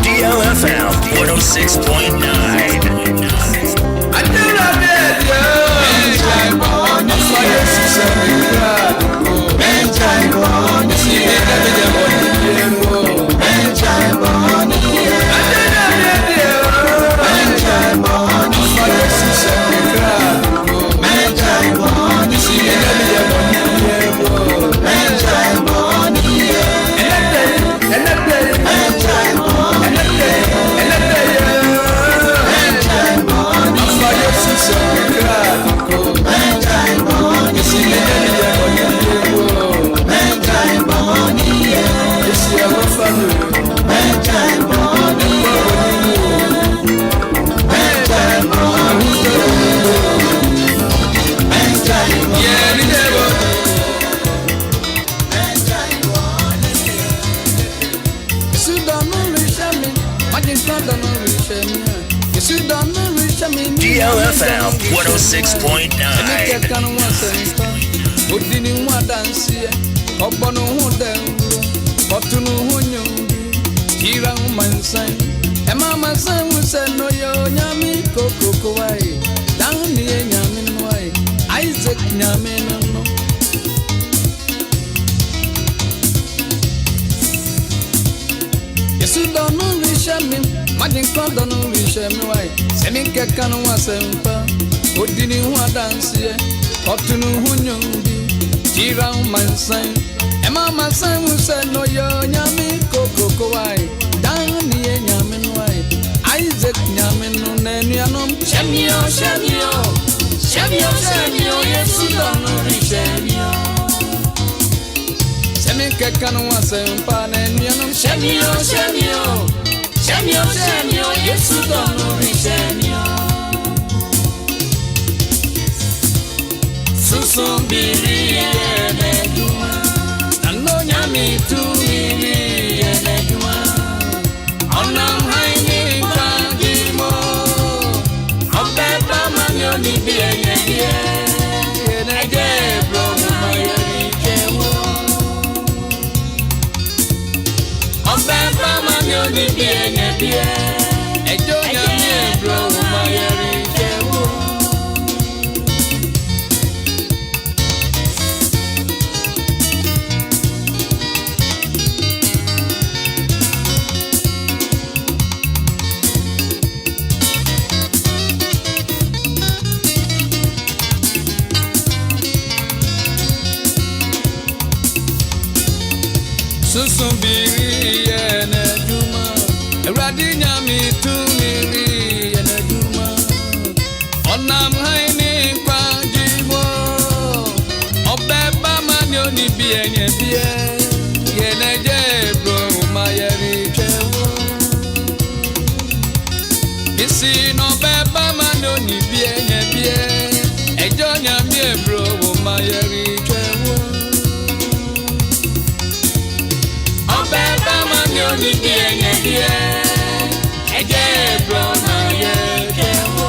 DLFM 106.9. I do love it, yeah. DLFM 106.9. Odini wa dansie, obono hu dem, otunu hu nyumbi, tira hu mansan. E mama san hu se no yo nyami kokoko wai, dani e nyami no wai, Isaac nyami no. Yesu donu rishami, majin kwa donu rishami wai, semi kekanu wa sempa, odini hu dansie, otunu hu nyumbi. Tira mansan, ema mansan musa no yo nyami kokoko wai, dani e nyami no wai, Isaac nyami no nenuanom. Shemio, Yesu dono rishemio. Semi kekanu wasempa nenuanom. Shemio, Yesu dono rishemio. Susumbiri eneduma, nano nyami tumiri eneduma. Onam haini kagimo, obeba manyoni bienye eneje bro mayeri kewo. Obeba manyoni bienye ejo nyami bro mayeri kewo. Susumbiri eneduma, eradinya mitumiri eneduma. Onam haini kwa jimo, obeba manyoni bienye yeneje bro mayeri kewo. Isi no beba manyoni bienye ejo nyamie bro mayeri kewo. Obeba manyoni bienye eje bro mayeri kewo.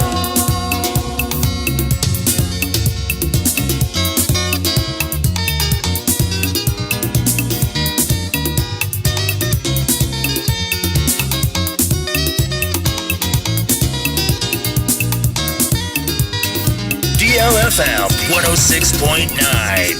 DLFM 106.9. Hey,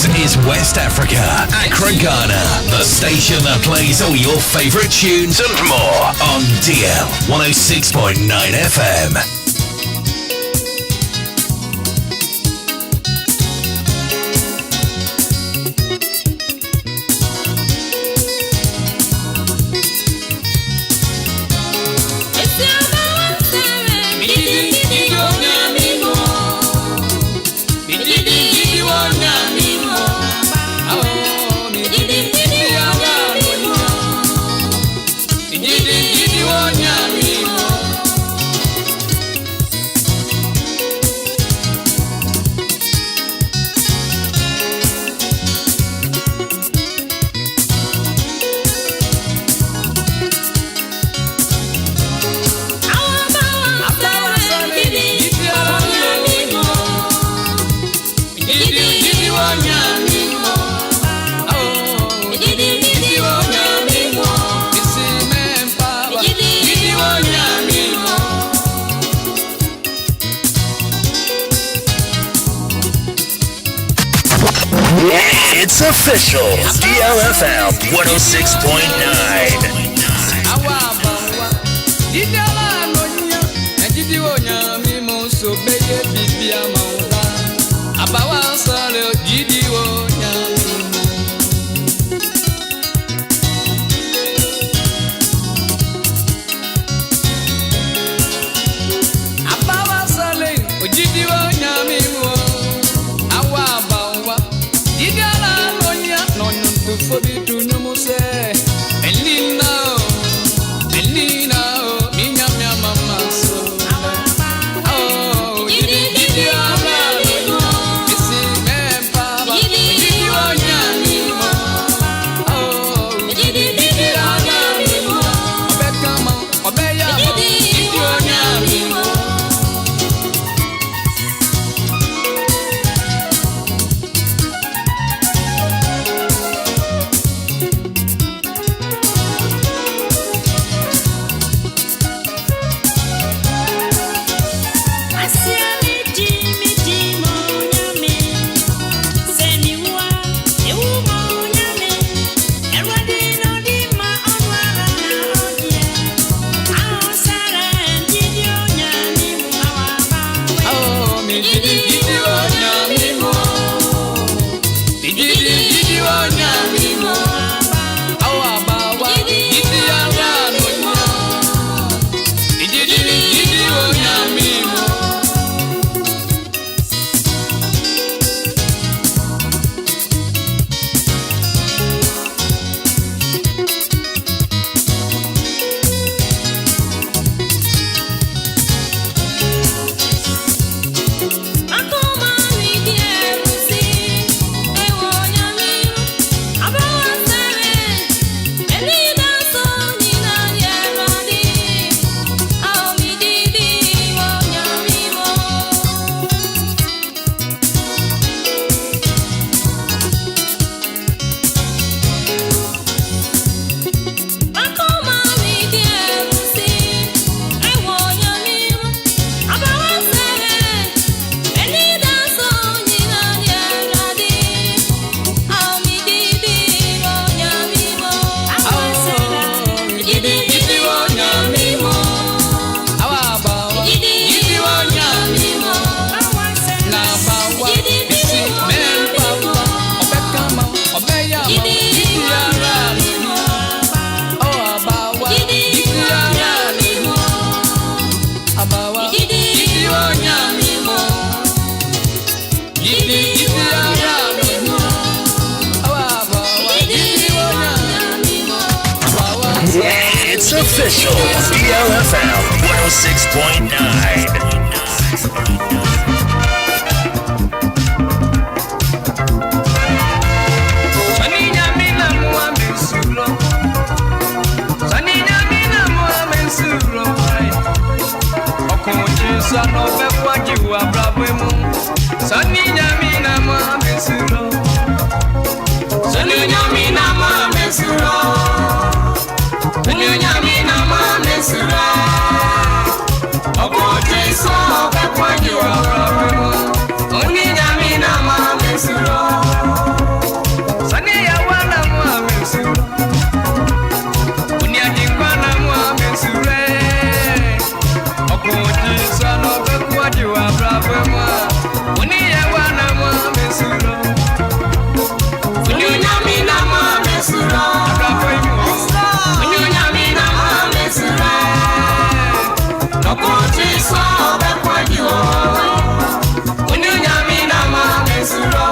This is West Africa, Accra, Ghana, the station that plays all your favorite tunes and more on DL 106.9 FM. It's official. DLFM 106.9. For me to know, say, and official. DLFM 106.9. Son of a what you are, bravo. Sonny Yamina, Mamma Suro. Sonny Yamina, Mamma Suro. Sonny Yamina, Mamma Suro. Oh, what is all that what you are, bravo. Only Yamina, Mamma Suro. Sonny Yawana, Mamma Suro. Unyakwana, Mamma Suro. Son of a what you are, bravo. When you are one of my Suro. When you Yamina, Mamma Suro. When you Yamina, Mamma Suro. No country saw that what you are. When you Yamina, Mamma Suro.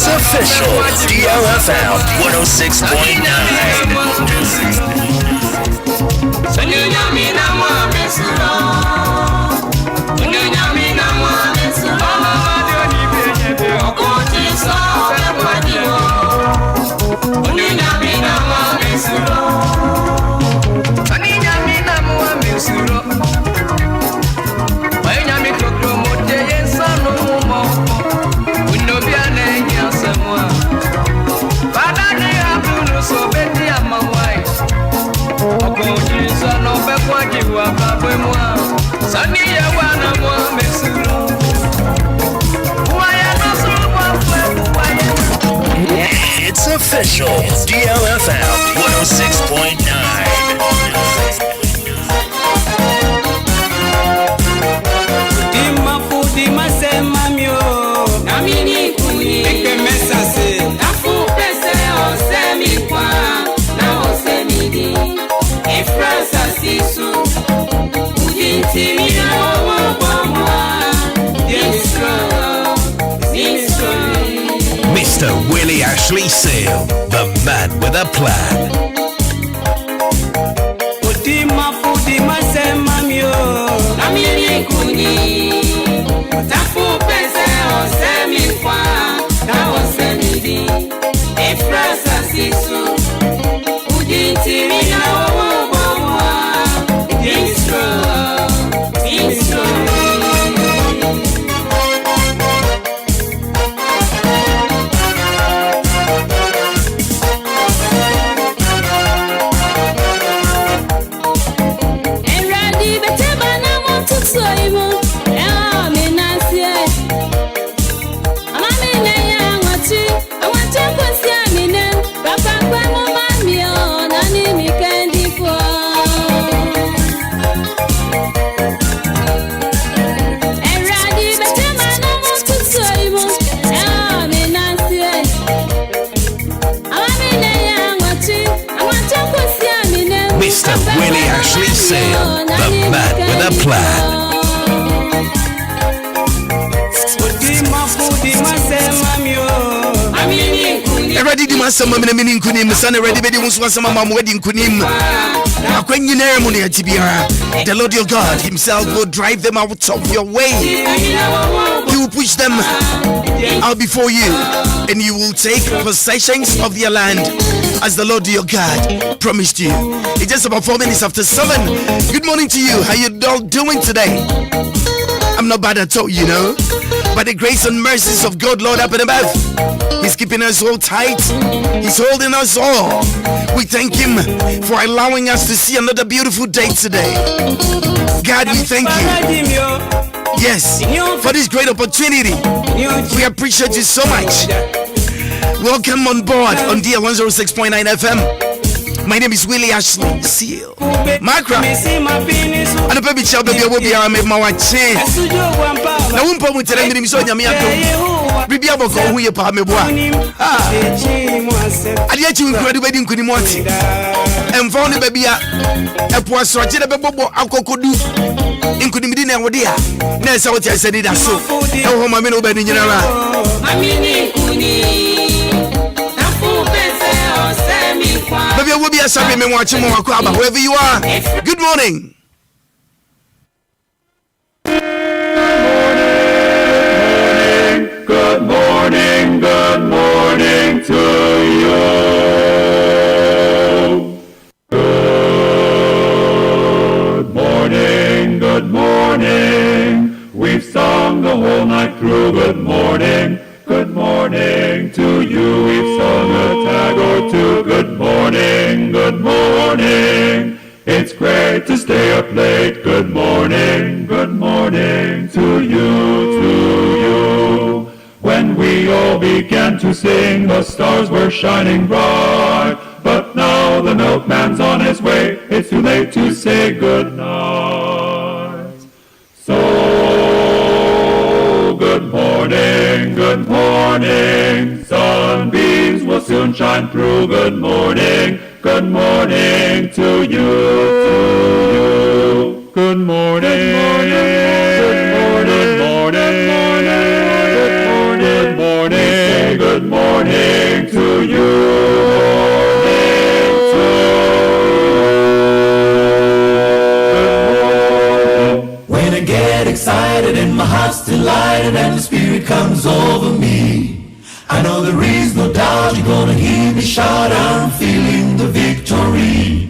Official DLFM 106.9. So, Betty, I'm my wife. Oh, Jesus, no, but what you are, Mr. Willy Ashley Seal, the man with a plan. Mr. Willy Ashley Seal, the man with a plan. Ready to master my meaning kunim, son already ready was some wedding kunim. The Lord your God himself will drive them out of your way. He will push them out before you, and you will take possessions of their land as the Lord your God promised you. It's just about 4 minutes after 7. Good morning to you. How you all doing today? I'm not bad at all, you know. By the grace and mercies of God, Lord up and above, He's keeping us all tight. He's holding us all. We thank Him for allowing us to see another beautiful day today. God, we thank you. Yes, for this great opportunity. We appreciate you so much. Welcome on board on DL106.9 FM. My name is Willy Ashley Seal. Maakora. And the baby child baby Obia made my watching. Now one point with the name so Yamiato. Bibi aboko who ye pa me boa. Ade chi nkura de bedi nkuni moti. Emfa ne baby a epo so agye de bebobo akokodu. Nkuni midi na wode a. Na esa wote ase da so. E ho ma me no ba ni nyina ra. Amini nkuni. Baby, I will be a sorry me watching more crowd, wherever you are. Good morning. Good morning, good morning to you. Good morning. We've sung the whole night through. Good morning to you. We've sung a tag or two. Good morning. It's great to stay up late. Good morning to you. When we all began to sing, the stars were shining bright. But now the milkman's on his way. It's too late to say good night. So good morning, sunbeams will soon shine through. Good morning to you. Good morning to you. When I get excited and my heart's delighted and the Spirit comes over me, I know there is no doubt you're gonna hear me shout, I'm feeling the victory.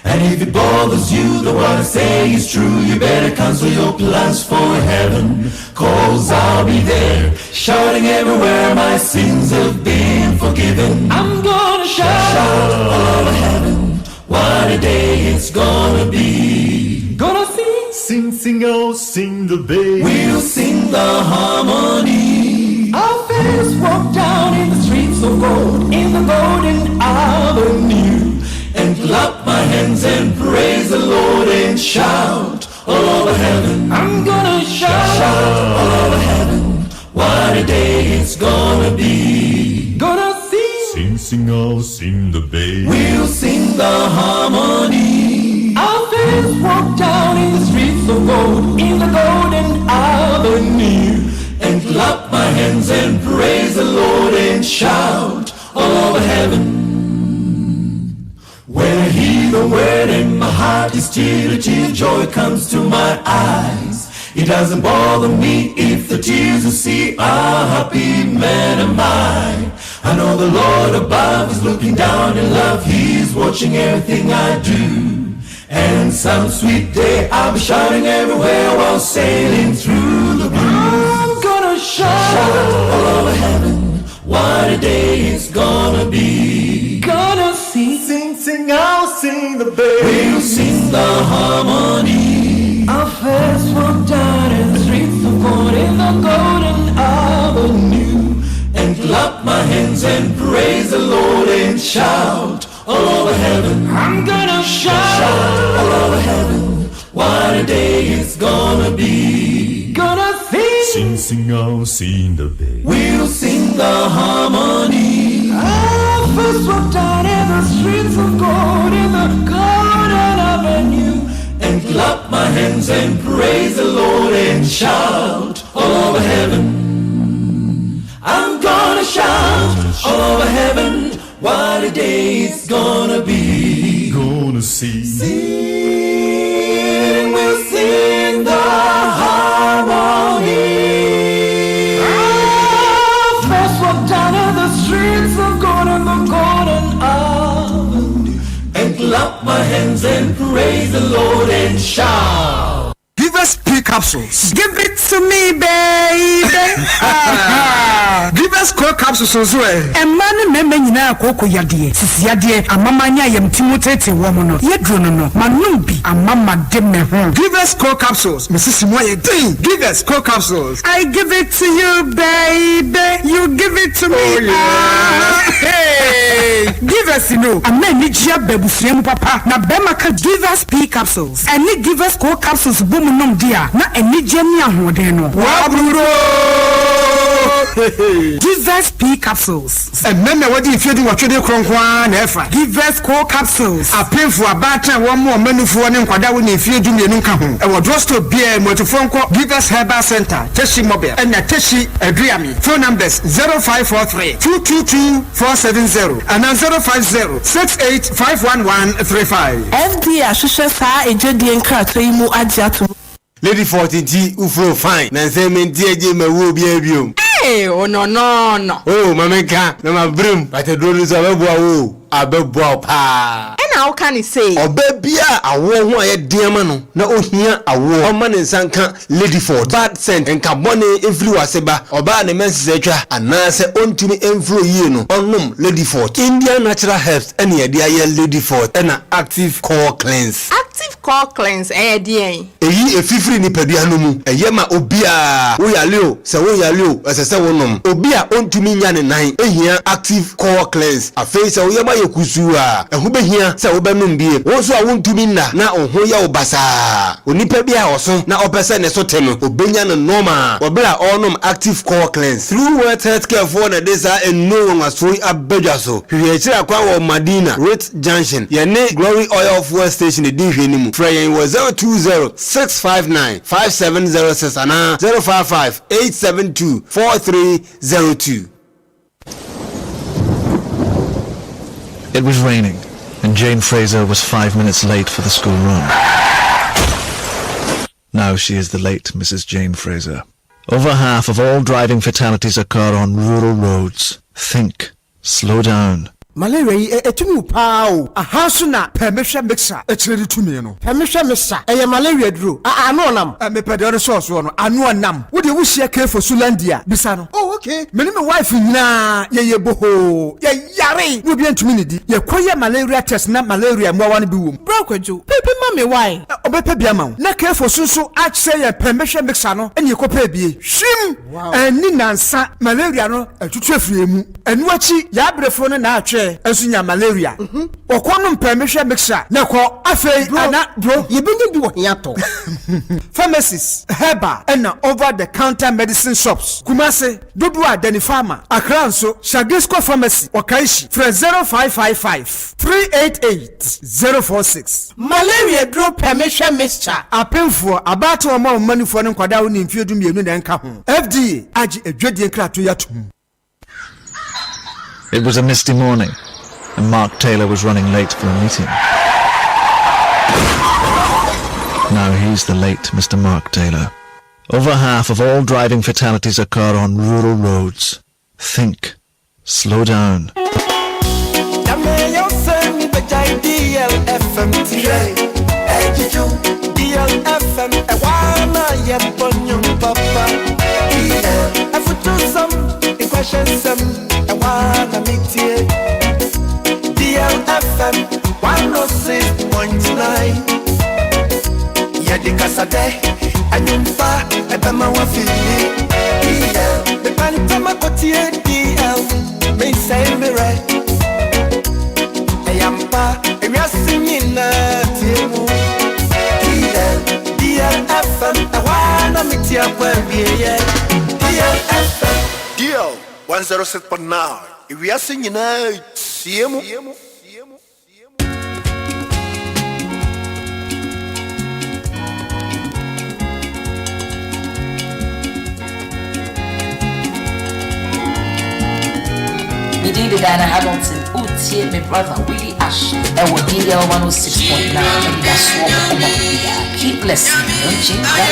And if it bothers you that what I say is true, you better cancel your plans for heaven, 'cause I'll be there, shouting everywhere my sins have been forgiven. I'm gonna shout all over heaven, what a day it's gonna be. Gonna sing, oh, sing the bass. We'll sing the harmony. Our fathers walk down in the streets of gold, in the golden avenue, and clap my hands and praise the Lord and shout all over heaven. I'm gonna shout all over heaven, what a day it's gonna be. Gonna sing, oh, sing the bass. We'll sing the harmony. Our fathers walk down in the streets of gold, in the golden avenue, and clap my hands and praise the Lord and shout all over heaven. When I hear the word and my heart is tear, joy comes to my eyes. It doesn't bother me if the tears you see are happy man am I. I know the Lord above is looking down in love. He's watching everything I do. And some sweet day I'll be shouting everywhere while sailing through the blue. I'm gonna shout all over heaven. What a day it's gonna be. Gonna sing, I'll sing the bass. We'll sing the harmony. Our first walk down in the streets of gold in the golden avenue, and clap my hands and praise the Lord and shout all over heaven. I'm gonna shout all over heaven. What a day it's gonna be. Gonna sing, I'll sing the bass. We'll sing the harmony. I first walked down in the streets of gold in the golden avenue, and clap my hands and praise the Lord and shout all over heaven. I'm gonna shout all over heaven. What a day it's gonna be. Gonna sing, we'll sing the harmony. First walk down in the streets of gold in the golden avenue, and clap my hands and praise the Lord and shout. Give us P capsules. Give it to me, baby. Give us core capsules as well. And man, member nyina akoko yade. Sisi yade amamanya yem timotete womono. Yedrono no. Manumbi amama de me ho. Give us core capsules. Mrs. Moye ding. Give us core capsules. I give it to you, baby. You give it to me. Oh, yeah. Hey. Give us amen ni jia bebusuemu papa. Na bema ka give us P capsules. And ni give us core capsules boom nom dia. Na eni jeni ahoden no. Waburo. Give us P capsules. And men na wadi ifedi watwede kronkwa na efa. Give us core capsules. Apemfu abata wo mo manufu ne nkwada wo na ifedi mienu nka ho. E wo drosto bia motofonko Give us Herbal Center, Teshi Mobile. And na Teshi Adriami. Phone numbers 0543 222 470 and 050 68 FD Ashusha sa ejodi enkrato imu ajiatu. Lady 14T ufro fine. Na nsement eje mawo bia biom. Oh no. Oh mamenka na mabrim. But do so abeboa wo. Abeboa pa. How can he say? Obia awo ho aye diama no na ohia awo oma ne nsanka Lady Ford bad scent en carbon every waseba oba ne mense atwa anase ontumi enflo yie no onom Lady Ford Indian natural herbs ene ye dia ye Lady Ford ena active core cleanse. Active core cleanse dien eyi efifiri ni padua no mu eye ma obia wo yale o se wo yale o esese wonom obia ontumi nya ne nan ehia active core cleanse afei se wo yema yekusu a ehu behia se wo benum bie wo so a wontumi na oho ya obasa onipa bia oso na opese ne so te no obenya no normal obra onom active core cleanse through World Healthcare for na desa and no one asoi abedwa so hwe kira kwa wo Madina Road Junction ye ne Glory Oil Fuel Station e di hwe ni mu frɛ yɛn 020-659-5706 ana 055-872-4302. It was raining, and Jane Fraser was 5 minutes late for the school run. Now she is the late Mrs. Jane Fraser. Over half of all driving fatalities occur on rural roads. Think. Slow down. Malaria etumi pao ahaso na permission mixer Echiri tumi no permission mixer malaria duro anu nam me pede source no anu nam wo de wo hia ke for Sulandia bisa no oh okay me ne me wife nyina ye boho ye yare wo bi antumi ne di ye koye malaria test na malaria mo wa no bi wom bro kwadwo pepe ma me why obepe bia ma na ke for sunso a che ye permission mixer no ene ye kopa bie hwim ani nansa malaria no atutu afiri mu enuachi ya brefo no na atwe ensunya malaria okono mpemehwe mixture na ko afei ana bro yebenye bi wo hiato pharmacies herba and over the counter medicine shops Kumase Dudu Deni Pharma Accra nso Shagisco Pharmacy Okaishi for 0555 388 046 malaria drop permission mixture apemfo abato omo manufo ne nkwada wo ni mfiedu mienu na nka ho FDA agi edwedie nkrato yatum. It was a misty morning, and Mark Taylor was running late for a meeting. Now he's the late Mr. Mark Taylor. Over half of all driving fatalities occur on rural roads. Think. Slow down. DLFM today. DLFM, a wana yeponyum papa. I put to some questions, a wana meeting. DLFM 106.9. Yadikasade, Anyumpa, Ebama Wafili. The Pantama Kotia DL, may say me right. Ayampa, Yasinina, Timu. DLFM, I wanna meet you where we are. DLFM, DL 106.9. If we are singing out, Siemu. Did the Diana Hamilton, Utie, my brother Willy Ash, and with DL 106.9, and that's what Obia. Keep listening, don't change that.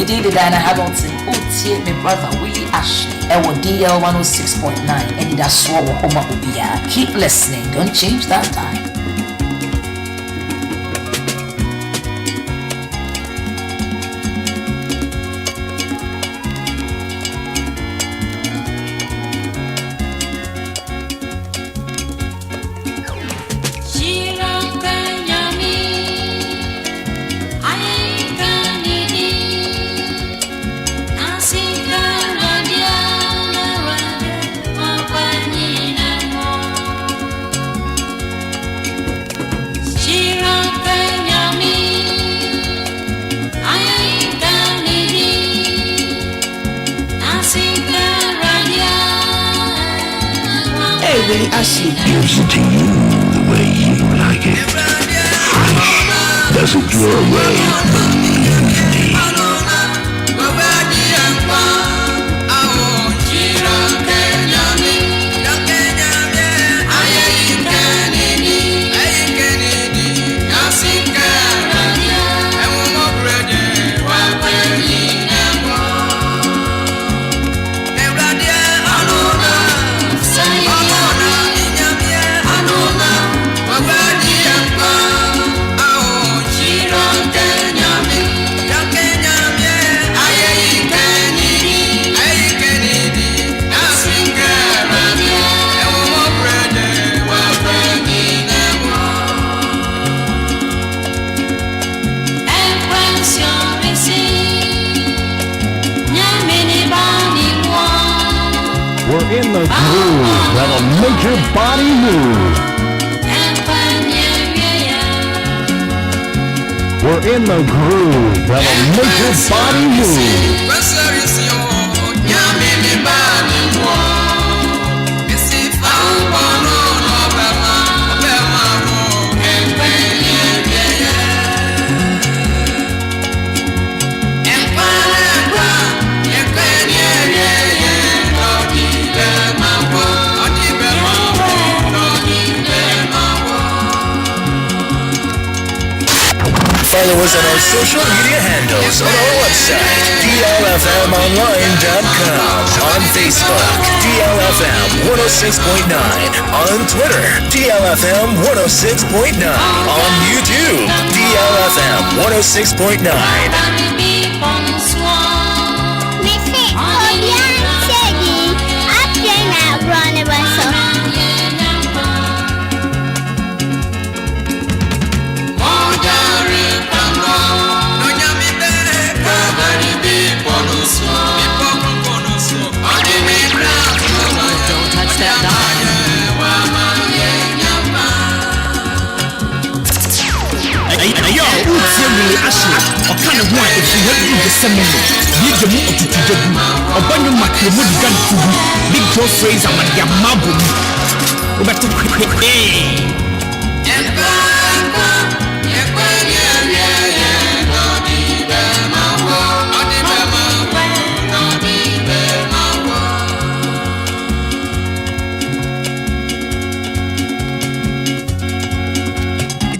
Did Diana Hamilton, Utie, my brother Willy Ash, and with DL 106.9, and that's what Obia. Keep listening, don't change that time. Willy Ashley gives it to you the way you like it. Fresh. Does it your way? Believe me. We're in the groove. that'll make your body move. We're in the groove that'll make your body move. Follow us on our social media handles on our website, DLFMonline.com, on Facebook, DLFM 106.9, on Twitter, DLFM 106.9, on YouTube, DLFM 106.9. Willy Ashley, or kind of one if you help you the seminary. Need the move to the or Banyo Makimu gun to big toe phrase and your mabu. But to quick,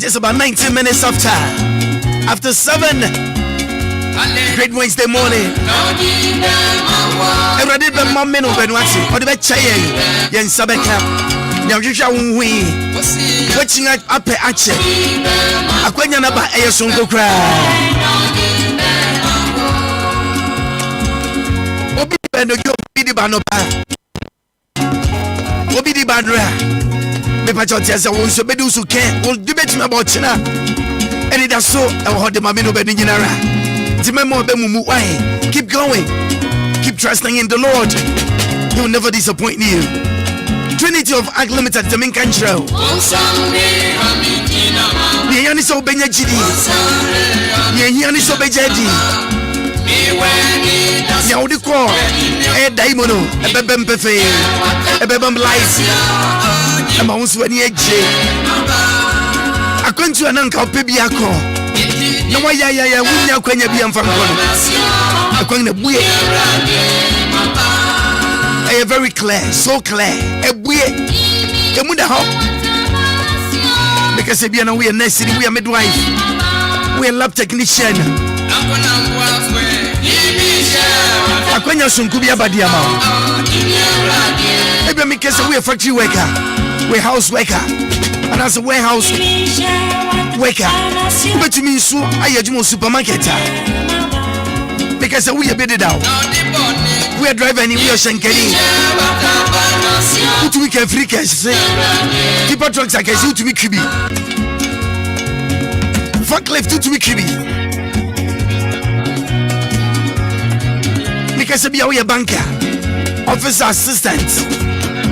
It's about 19 minutes after 7. Great Wednesday morning. Everybody be mommy no benwati. Or the chaye. Yen sabeka. Nya hwehwa wonhui. Watching up ache. Akwanya na ba eyesonko kra. Obi be no yo bi di ba no ba. Obi di ba dra. Me pa chotia se won so be du su ken. Won du beti me ba ochina. Anidaso Wɔhɔ de mame no be nyinara. Timemo be mumu why. Keep going. Keep trusting in the Lord. He will never disappoint you. Trinity of Ag Limited the main control. Ye yani so benya jidi. Ye yani so bejedi. Ya odi ko e daimono e bebem pefe. E bebem life. E ma wonso ani eje. Akwantu ananka opebi akọ na waya wunya kwanya bi amfa nkọ akwan na buye very clear, so clear ebuye emu da ho because we are nurse, we are midwife, we are lab technician akwanya sunku bi abadia ma ebe mi kese we are factory worker, we house worker, and as a warehouse worker, but me so I am supermarket because we are bedded out. We are driving, we are shankering. Put we can free cash. Keep our trucks, I can see to be cubi. Forklift to be cubi. Because we are banker, officer assistant,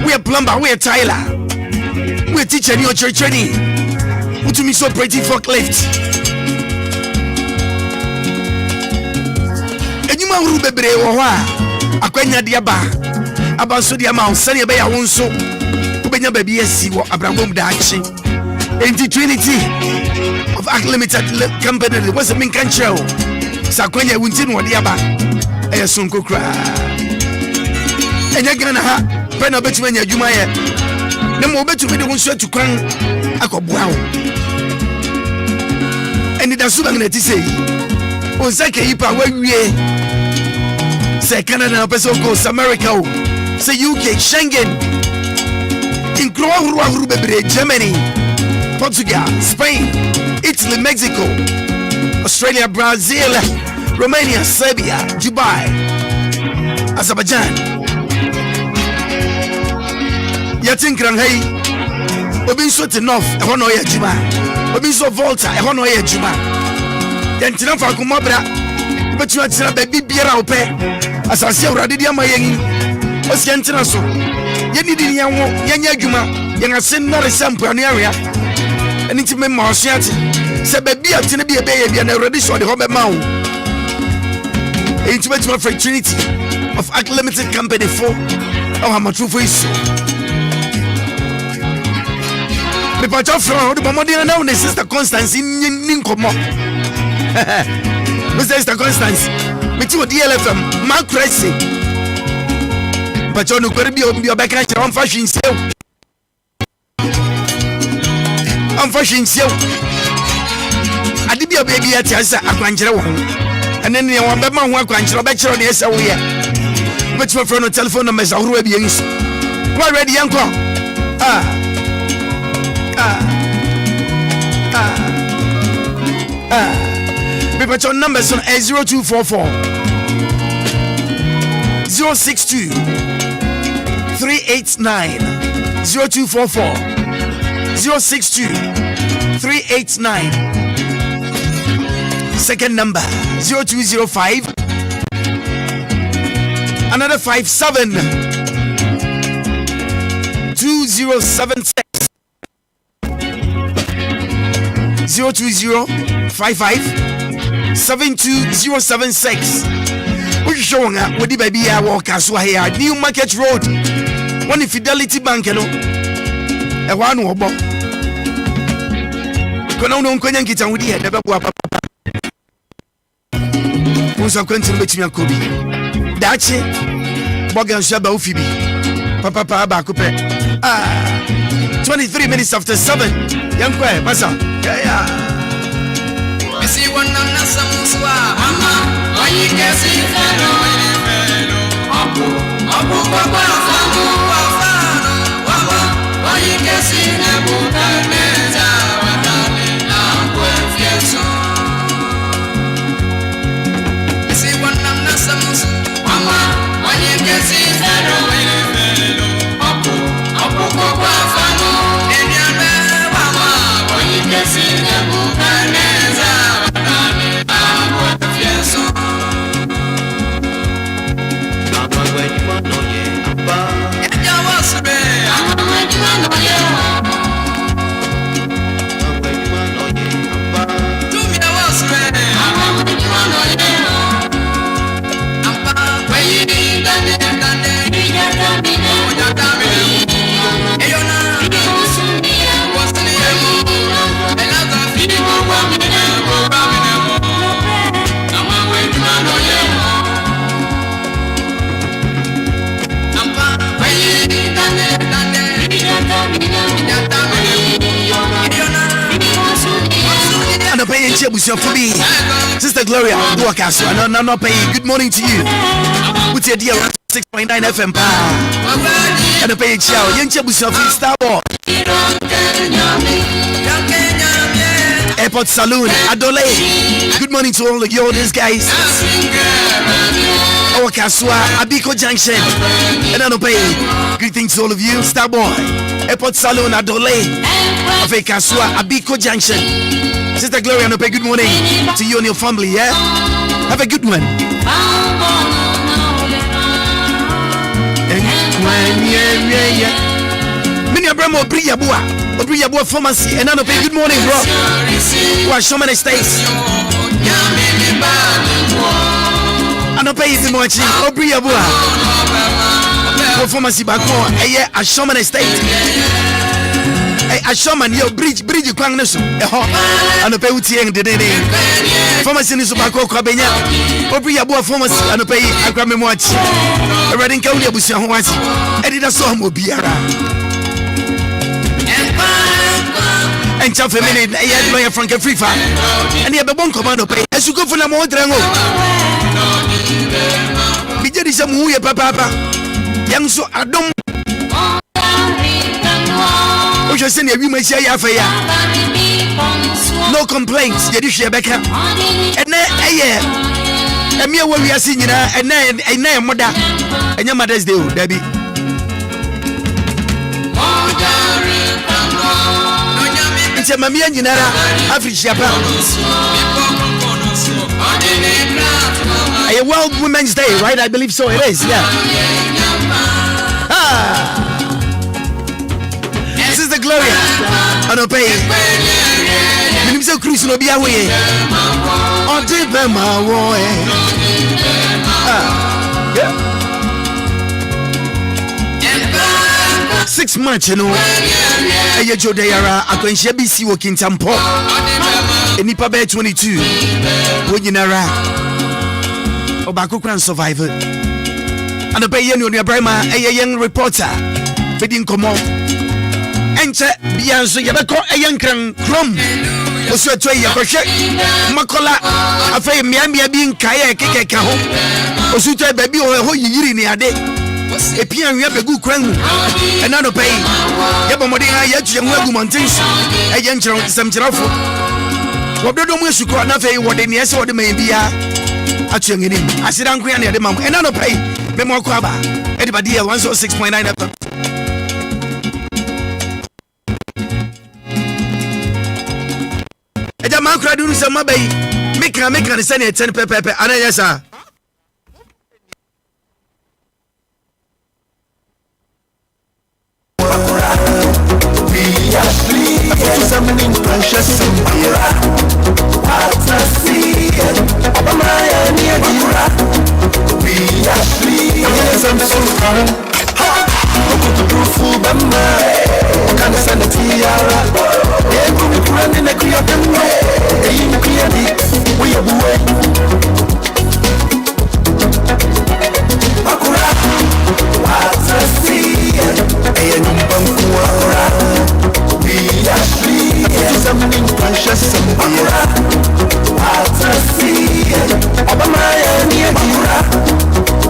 we are plumber, we are tiler. We're teaching your church training. What to me so pretty forklift? And you man rube bre wa akwanya diaba abanso dia ma sane be ya wonso ubenya baby esi wo abrambom da achi enti Trinity of Ag Limited company was a min control sakwanya wunti no diaba e sonko kra enya gana ha pe na betu anya adwuma ye na mo betu me de wonso atukwan akobua wo Anidaso bang na ti sei o sake yipa wawie say Canada, person goes America, say UK, Schengen, in Germany, Portugal, Spain, Italy, Mexico, Australia, Brazil, Romania, Serbia, Dubai, Azerbaijan. Yatin Kranghai, Obin so enough, a hono ya Juma, Obin so Volta, a hono ya Juma. Yantina Fakumabra, but you are a baby beer out there. As I see already, my young Osiantina so Yeni di yanwo yenya adwuma yenga sen na resampo anu area eni ti me ma osuate se baby atene bi ebe ye bia na already so de ho be ma wo enti betuma for Trinity of Act Limited Company for oh amatru for iso me pa cha from the bomodin na una sister Constance ni nkomo me sister Constance me ti o DLFM Maakora se but you know, could be a back on fashion sale. I'm fashion sale. I did be a baby at Yasa, a quancher one. And then you want the man who quancher a bachelor on the SOE. But your phone or telephone numbers are already used. Why ready, uncle? But your numbers on A0244 062 389 0244 062 389. Second number 0205 another 57 2076 020 55 72076. We're showing up with the baby I walk as well here New Market Road. One Fidelity Bank, you know. A one obo. Kono no nkonya nkita wudi he debe bo papa. Musa kwanti betimi akobi. Dachi bogan shaba ofibi. Papa ba kope. 23 minutes after 7. Yankwe, masa. Yeah. We see one na samuswa. Mama, why you can see hello. Abu papa samu. Sister Gloria, no pay. Good morning to you. What's your deal? 6.9 FM. And the pay chow. Yenche Busofi Star Boy. Airport Saloon, Adole. Good morning to all of you, these guys. Our Kasua, Abiko Junction. And I don't pay. Greetings to all of you, Star Boy. Airport Saloon, Adole. Of Kasua, Abiko Junction. Sister Gloria, no pay. Good morning to you and your family, yeah? Have a good one. Many Abramo Obriya Pharmacy, and I don't pay. Good morning, bro. What Shaman Estates? I don't pay you much. Obriya Pharmacy back home. A Shaman Estate. A shaman, your bridge, Kwang Nesu. And a pay Utiang the day. Pharmacy is back home. Obriya Pharmacy, and a pay a Grammy watch. A Reading County of Busia Hawaii. Anidaso Wɔhɔ. And Chaff a minute, I had lawyer Frank Frifa. And you have a bon commando pay. As you go for the more drango. Bijadi Samuya Papa. Young so Adam. We shall send you may say Yafaya. No complaints, Yadisha Becca. And then a year. And me where we are singing, and then a name mother. And your mother's day, Debbie. It's a mammy and Yanara, Africa. A World Women's Day, right? I believe so. It is, yeah. Gloria. And obey. Minim say cruise no be away. On the Bema boy. Yeah. 6 months, you know. Eye Joe Dayara, akwenhia BC working tampo. Enipa be 22. Wonyinara. Obako kran survivor. And obey you no Brahma, a young reporter. Bedin komo. Enche bianso yebeko a young kran krom. Oso to ye kohwe. Maakora afei miamia bi nkae keke ka ho. Oso to baby ho yiri ni ade. Epia nwe begu kran mu ena no pay yebo modi ha ya tue mu agu mountains eye nkyerɛ nsɛm kyerɛfo wododo mu esuko na fei wode ne ese wode man bia atue ngeni asira nko ya ne de mam ena no pay me mo akɔ aba e de ba dia 106.9 FM eja Maakora duru sɛ mabai meka ne sɛ ne etene pepepe ana yesa Something precious and pure. What I see, Obama near Dura. We are free. Yes, I'm so fine. Look to do for Bama. Can send a tiara. Yeah, go be running a clear Bama. You clearly, we are away. Maakora, what I see, and we are free, something precious and pure. What I see, Obama near Dura.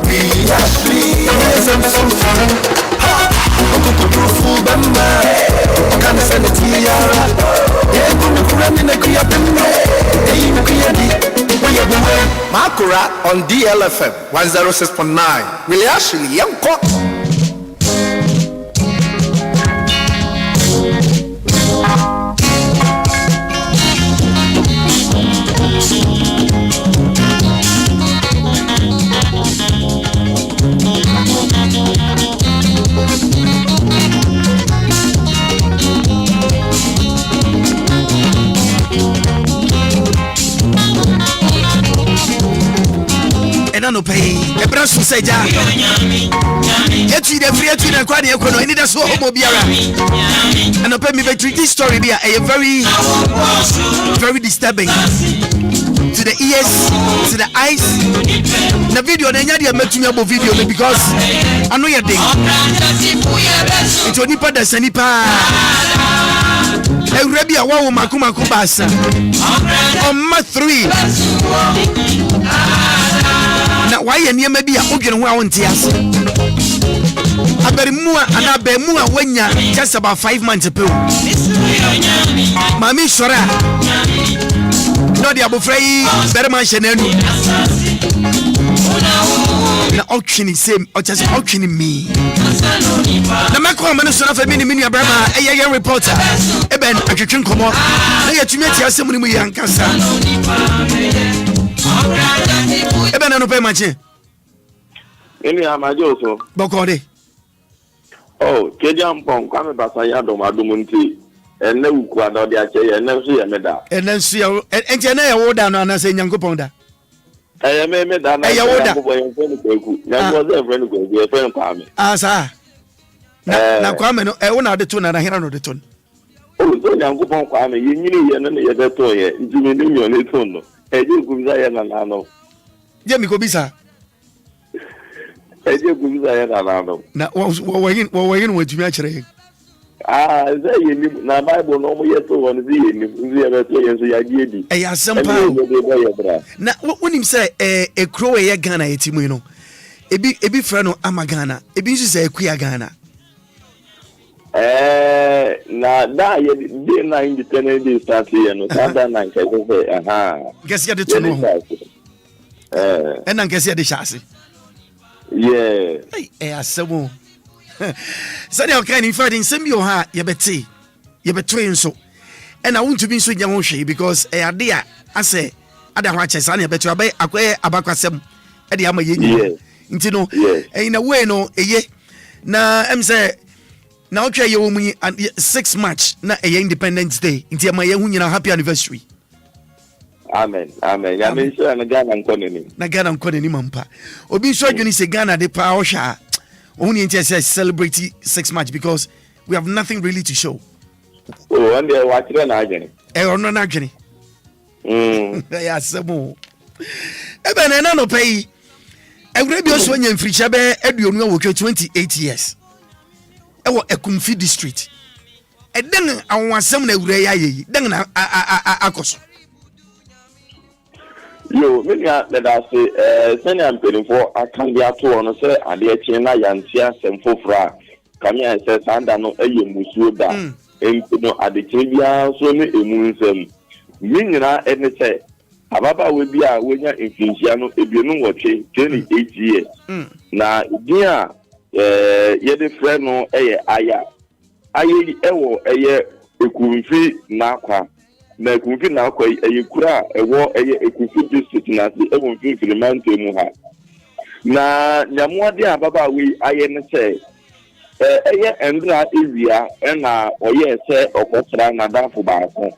We are free, yes, I'm so fine. Look to do for Bama. Can send a tiara. Yeah, go running a clear Bama. You clearly, we are away. Maakora on DLFM 106.9. Willy actually young court. No pay a brass say ja yet you the free to the quad Anidaso Wɔhɔ and no pay me by treat this story there a very disturbing to the ears, to the eyes. The video then you make me about video because I know your thing. It's only part the sanipa and Rabbi Awa Makuma Kubasa on month 3. Now why you near maybe a organ who I want to ask? I bet more and I bet more when you just about 5 months ago. Mammy Shora. No, the Abu Frey, better mansion. The auction is same, or just auctioning me. The Maakora Minister of a mini Brahma, a young reporter, Eben, a Junction come up. They are to meet your assembly and Casa. Eben, no pay much. Any Amajoso Bokode. Oh, Kejam Pong, come Basayado, Madumunti, and no Quado de Ache, and never see a medal. And then see and Jenna would down on us in Yankoponda. I am a medal. I am a friend. Ah, sir. Now, Kwame, I won't have the tune and I hear another tune. Oh, don't Yankopon Kwame, you knew you had a toy, Jimmy knew on its own. I do good, I know. Jamie Kobisa. I do good, I know. Now, what in which you actually. Ah, na Bible no mo yeso won zi ebe to yenso ya die di eh some na when him say e kro we Ghana etimu you know ebi frɛ no ama Ghana ebi nso say ekua Ghana na da ye dey na independent day start here no that na nke say aha guess ya de to no and na guess ya de chance yeah asemo so they okay in fact in some ha yebeti nso and I want to be so nya hwe because ade a ase ada ho ache sa na yebeti abai akwa abakwasem e de ama yenyi nti no in a way no eye na em say Now try your 6 March na Independence Day. Inti ama ye hu happy anniversary. Amen. Ya me sure na Ghana nkoneni. Na Ghana nkoneni mampa. Obi so adwuni se Ghana de pa ohwa. Ohun inti say celebrate 6 March because we have nothing really to show. Oh, and they watch na agene. Ono na agene. Ya semo. Ebe na no pay. Every bi oso nya mfiricha be aduonu awotwe 28 years. Ewo Ekumfi district. Eden awasem na awura ya yi. Den na akoso. Yo, me ya let say send am pay for akan dia to ono say ade echi na yantia semfofra. Kamia say sanda no eye musuo da. No ade bia so ne emu nsem. Me nyina ene say ababa we bia we nya mfinhia no ebienu wotwe 28 years. Na dia yede frɛ no eye aya ewo eye Ekumfi na akwa na Ekumfi na akwa eye kura ewo eye Ekumfi district na se Ekumfi Filimante mu ha na nyamuade ababa we aye ne sɛ eye endra ezia na oye sɛ okosra na dafo baako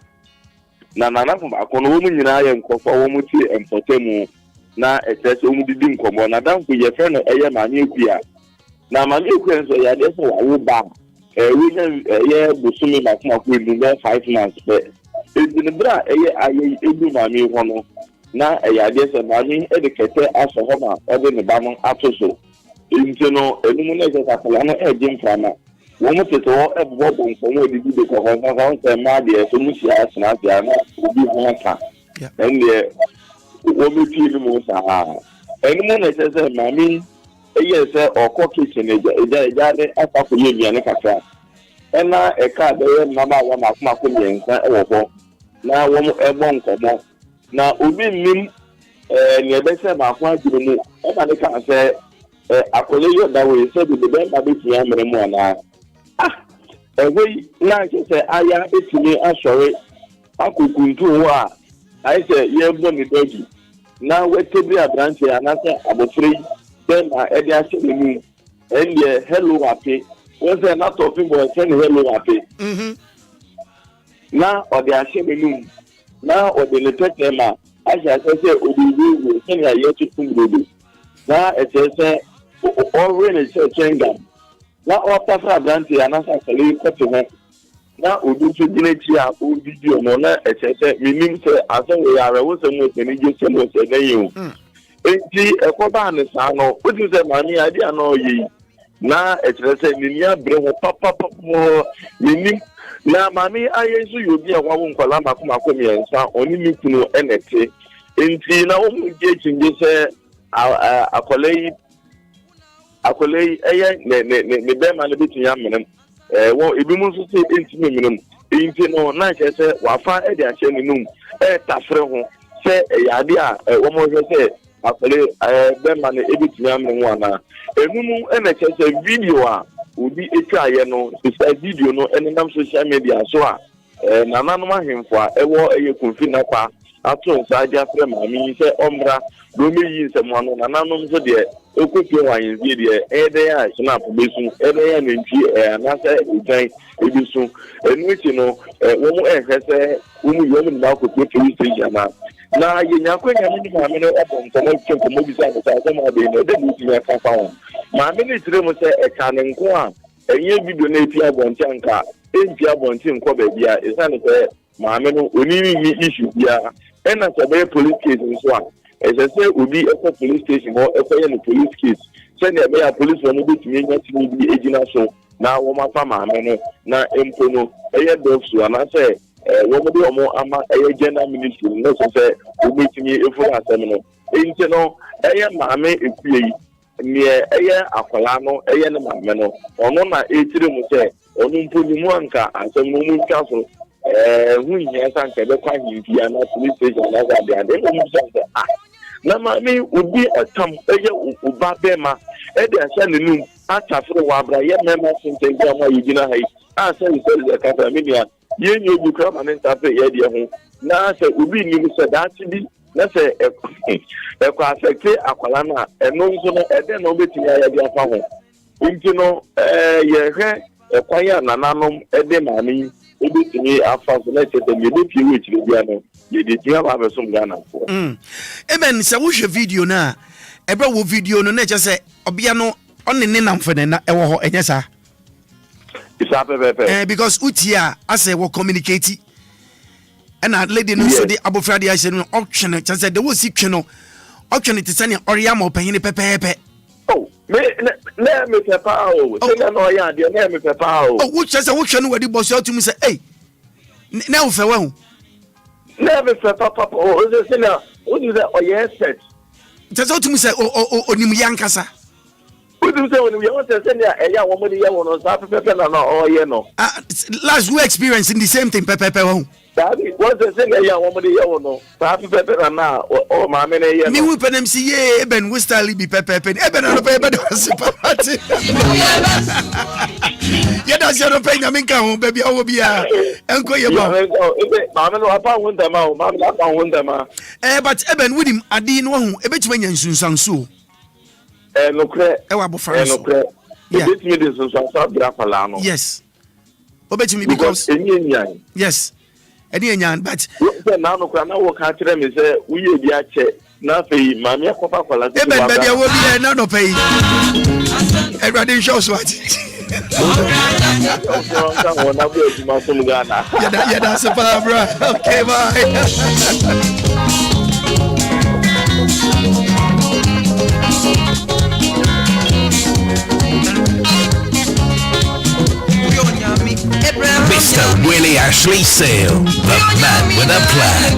na nanafo baako no wo mu nyina ye nkofo wo mu ti empotemu na etese wo mu didi nkomo na dafo ye frɛ no eye maame ekua na maame ekua nso ya de so wo ba we ye busumi na kuma ku edu 5 months be edin bra eye aye edu maame ho no na ya de so maame edekete aso ho ma ode ne ba no atoso nti no enum na je takala no eje mfama wo mo teto ebo bo nfomo odidi de ko ho na so ma de so mu sia asna sia na obi ho aka ende wo mi ti ni mo sa enum na je se maame eye se okọ kitchen eja de afako ye bia ne kakra ena eka de mama wa na kuma ko yensa ewo ho na wo mo ebo nkomo na obi nim ne be se ma kwa duru mu e ma de ka se akole yo da we se de be ma be tia mere mu ana we na se aya etimi asore akokuntu ho a ai se ye bo ni dogi na we tebi abranche anase abofre then edi ase ni and hello happy was not talking about send hello happy na odi ase ni na odi le tetema aja se odi send ya yetu tumbudu na etese already se chenga na after fra branche anasa sele kote ho na odi so ginechi a o video no na etese minim se aso we are wo se mo se ni je se mo se na yin enti ekoba ne sa no odi se mani ade ano yi na etrese ninia bre ho papa minim na mami ayesu yobi a wawo nkwala makoma miensa oni mi kunu enete enti na wo mu je chinje se akolei eye ne be ma ne bitunya menem wo ebi mu so se enti menem enti no na se wafa e de ache ninum tafre ho se yade a wo mo hwe se akole be ma ne ebitunya menem ana enumu emeche se video a obi etwa ye no se video no enam social media so a nananum ahemfo a ewo Ekumfi na kwa ato nsa dia frɛ maami se omra do me yi nsɛm ano nananum so de okopie wan zi de ede ya snap besu ede ya nenti anase ujan ebisu enuchi no wo mu ehwese wo mu yo mu na ko police station na ye nyakwenya mu maami no obon komo tcheko mo bisa ko sa ma be no de mu ya ka fa ho maami ni tire mu se eka ne nko a enye video na epi abonti anka enpi abonti nko ba bia esane se maami no oniri ni issue bia ena se be police case nso a ese obi ekọ police station or ekọ ye police case send e be ya police no be timi nya timi bi ejina so na wo ma fa maami no na empo no eye dogs ana se wo mo de omo ama eye general ministry no so se obi timi efu asem no enti no eye maami ekue yi ni eye akwala no eye ne maami no ono na etire mu se onu mpo ni mu anka asem no mu twa so hu nya san ke be kwa hinfia na police station na za de ade mu se na maami obi atam eye uba bema e de asa nenum atafre wa abra ye mema sente gwa ma yigina hai asa se ka familia ye nyu obi kra ma ne tafe ye de ho na se obi ni se daati bi na se e kwa affect akwala na eno nso no e de na obetimi ya de afa ho nti no ye hwe kwanya nananom ede mani obetumi afa so na chete me dey pie which bia no ye dey tia ba be som Ghana for amen se wo hwe video na ebe wo video no na che se obia no onne nam fene na ewo ho enye sa isa pepe because utia ase wo communicate and a lady no so the abofra de ase no auction che se de wo si twe no auction it sane oria ma opanyine pepe oh me pepa o se na ya de na me pepa o oh wo che se wo hwe no wadi boss outumi se eh na wo fe wa hu na me pepa papa o se na o di that oye set che se outumi se onim yankasa udum se onim yankasa se na eya wo mo de ye wo no sa pepe na no oye no last we experience in the same thing pepe wa hu Daddy, what's the thing that you want to hear? No, happy pepper and now, oh, my man, me who pen them see, yeah, Ben, we style be pepper, Eben, and pepper, yeah, that's your opinion. I mean, come, baby, I will be a uncle. Mamma, I found them out, Mamma, I found them out. But Eben, with him, I didn't know a bit when you soon so. No credit, no credit. Yeah, this is some yes. Obey me because, yes. But now no can work out to them is we be a check. Nothing, Mamma, Papa, baby, I will be another pay. Everybody shows what. Yeah, that's a bro. Okay, bye. Mr. Willy Ashley Sale, the man with a plan.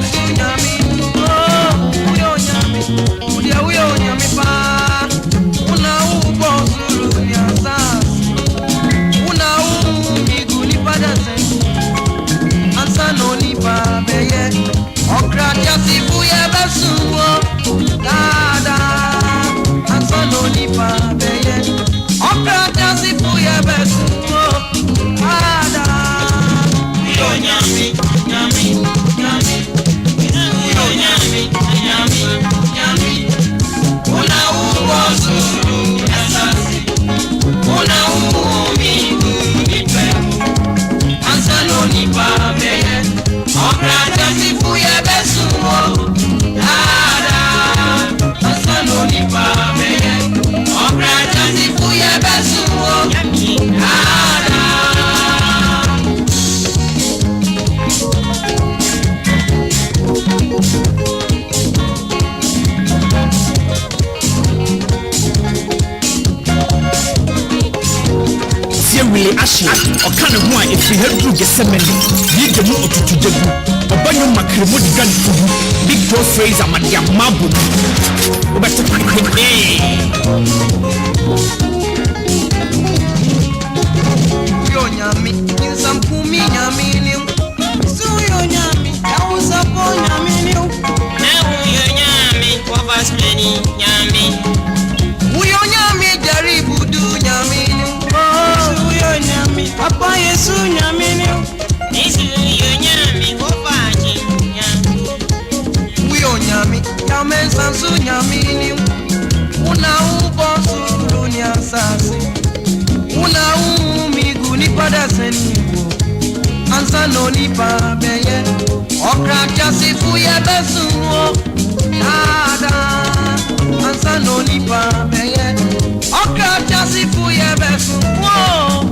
Willy Ashley, or kind of one if we help you get some money. You can move to the book. Or buy your macrimony gun for you. Big Joe Fraser, my dear Mabu. But Yonyami, in some Kumi Yaminium. So Yonyami, I was upon Yaminium. Now Yonyami, what was many Yami? Yonyami, Jerry Budu Yaminium. Papa Yesu nyamini Yesu nyami kopaji Uyo nyami Yame sansu nyamini Una ubosu dunia sasi Una umiguni pada seniwo Ansa no nipa beye Okra jasifu ye besuwo Nada Ansa no nipa beye Okra jasifu ye besuwo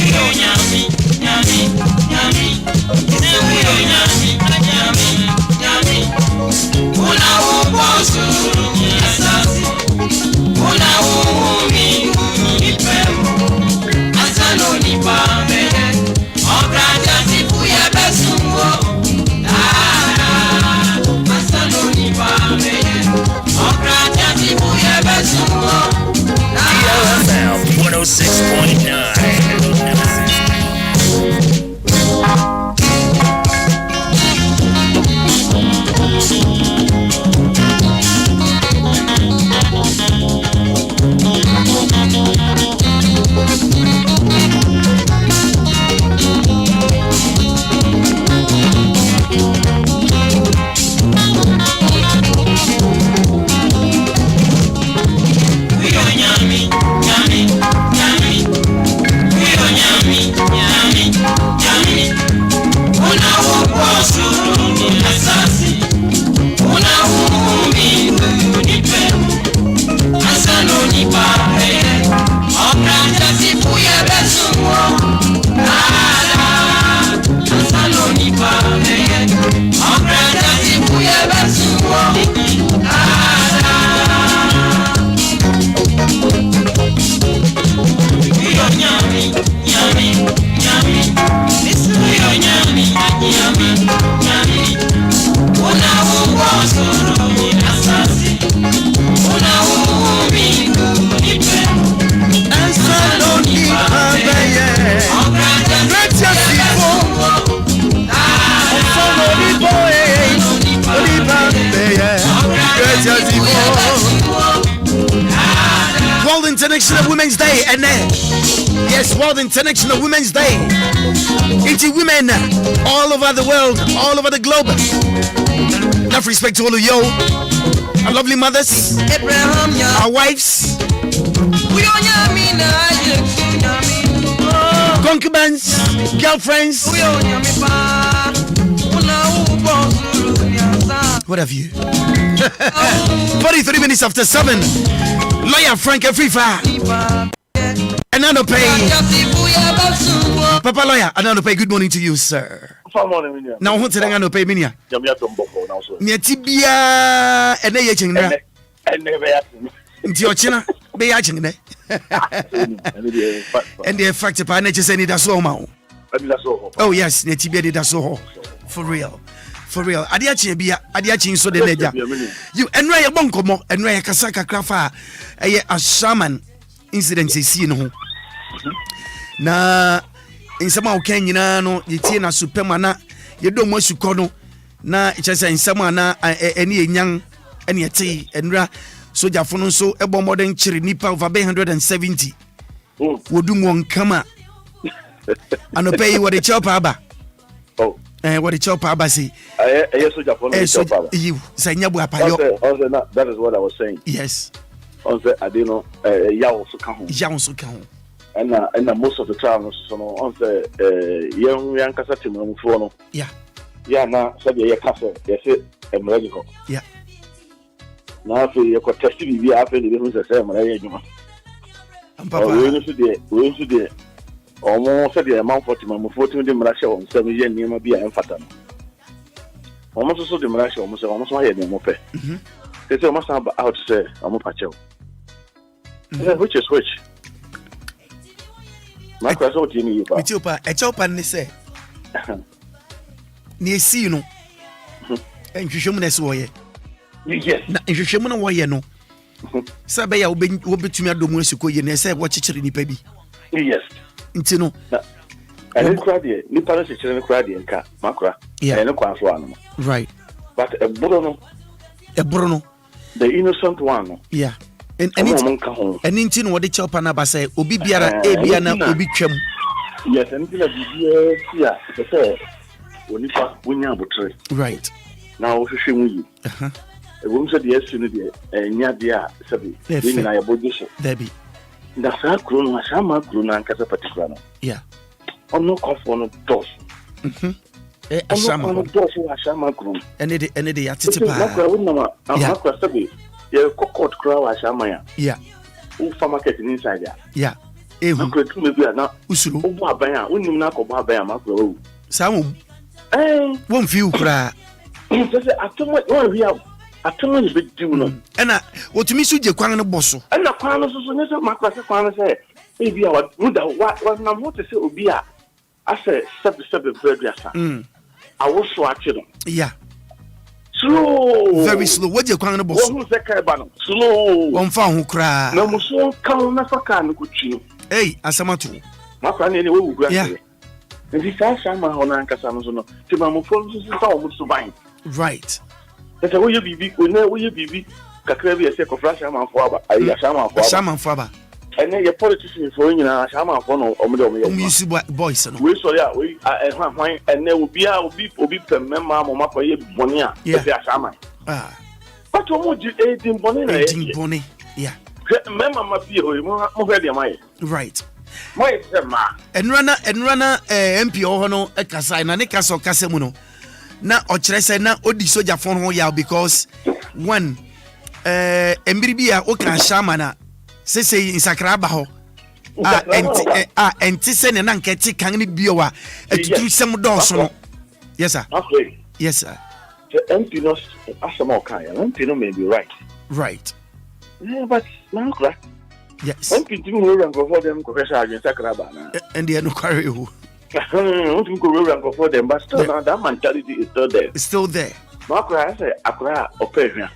Yami, yami, yami, yami, yami, yami. Una ubosu, asasi. Una umi, pemu. Asano ni pamele. Obraja sifu ye besumo. Asano ni pamele. Obraja sifu ye besumo. DLFM 106.9. World International Women's Day, and yes, World International Women's Day. It's women all over the world, all over the globe. Enough respect to all of you, our lovely mothers, our wives, concubines, girlfriends. What have you? 43 minutes after 7. Lawyer Frank Afrifa. Another pay. Papa Lawyer, another pay. Good morning to you, sir. Now, what's the another pay, Minia? Tibia and they yaching there. Into your china, be yaching there. And the fact of Anidaso Wɔhɔ. Oh, yes, Anidaso Wɔhɔ. For real. For real. Adiachi so the ledger. You and Raya Bonkomo and Raya Kasaka Krafa, a shaman incident is seen home. Na in some Kenya, no, you tina supermana, you don't want to call na just in some any young any a tea and ra so Jafono so a bomb modern chiri nipa over 170 would do one kama and pay what the chopper. Oh. What the chopper say? You say that is what I was saying. Yes. I didn't know. And most of the time, on the young Casatim phone. Yeah. Yeah, now, said your castle. Yes, I'm ready. Yeah. Now, if you could test me, we are feeling the same. We should do almost the amount for Timon 14 Marasha on 7 years near Mabia and Fatan. Almost also the Marasha almost my head in Mope. They say, must have out to say, I'm a pacho. Which is which? My question to me, a chop and they say, near see no. And you show me this way. Yes, if you show me no way, no. Sabaya will be to me at the Musico, and say, watch it in the baby. Yes. Intino. And crowdy, Nippon is a crowdy and cat, Maakora. Yeah, and a quaff one. Right. But a Bruno, the innocent one. Yeah. And Intino, what the chopper naba say, Obi Biara, Abiana, Obi Chem. Yes, and yeah, the fair. When you are right. Now, you. A woman said yes, and Yadia, Sabi, and I about this. Debbie. That's how grown, Shama grown and Casa Paticano. Yeah. On no cough on a toss. A Shama toss, Shama grown. And it yeah, cockot crow, Shamaya. Yeah. Who for market inside there? Yeah. Maybe not Usulu, Baya, when you knock about Baya Macro. Some won't feel cry. I told we have. I told you big do and what to me should you quang a bosso? And the Quanos was my class. Say, maybe I would what I'm what to say, Obia. I said, 7 bird. I was watching them. Yeah. Slow, very slow. What you quang a boss? Slow, one found who cry. No, so come Nafaka, Kuchi. Hey, Asamatu. My friend, anyway, yeah. And this I shall my own Cassano to my phone to bind. Right. That's a way you be, will you be Cacravia, a second flash, I'm for a shaman for and then your politicians for you know, shaman for no boys. We saw ya, we are and there will be per member, Mama, Bonia, yes, shaman. Ah, what would you 18 Bonnie? Yeah, remember my fear, more right. My and runner, MP Ohono, a Casina, Nicaso Casemuno. Na ochire na odi soja phone ho ya because one embiribia o kan shamana sese insakra ba ho enti se ne na nketi kan ni biowa etutu sem dɔɔso no. Yes sir. Okay. Yes sir. The MP no asama kan ya MP no may be right. Right. Yeah, but Maakora Yes. One continue to go for them, Professor against Accra. And they are no quarry. Don't go for them, but still, now that mentality is still there. It's still there. Maakora, I say, Accra, Obia.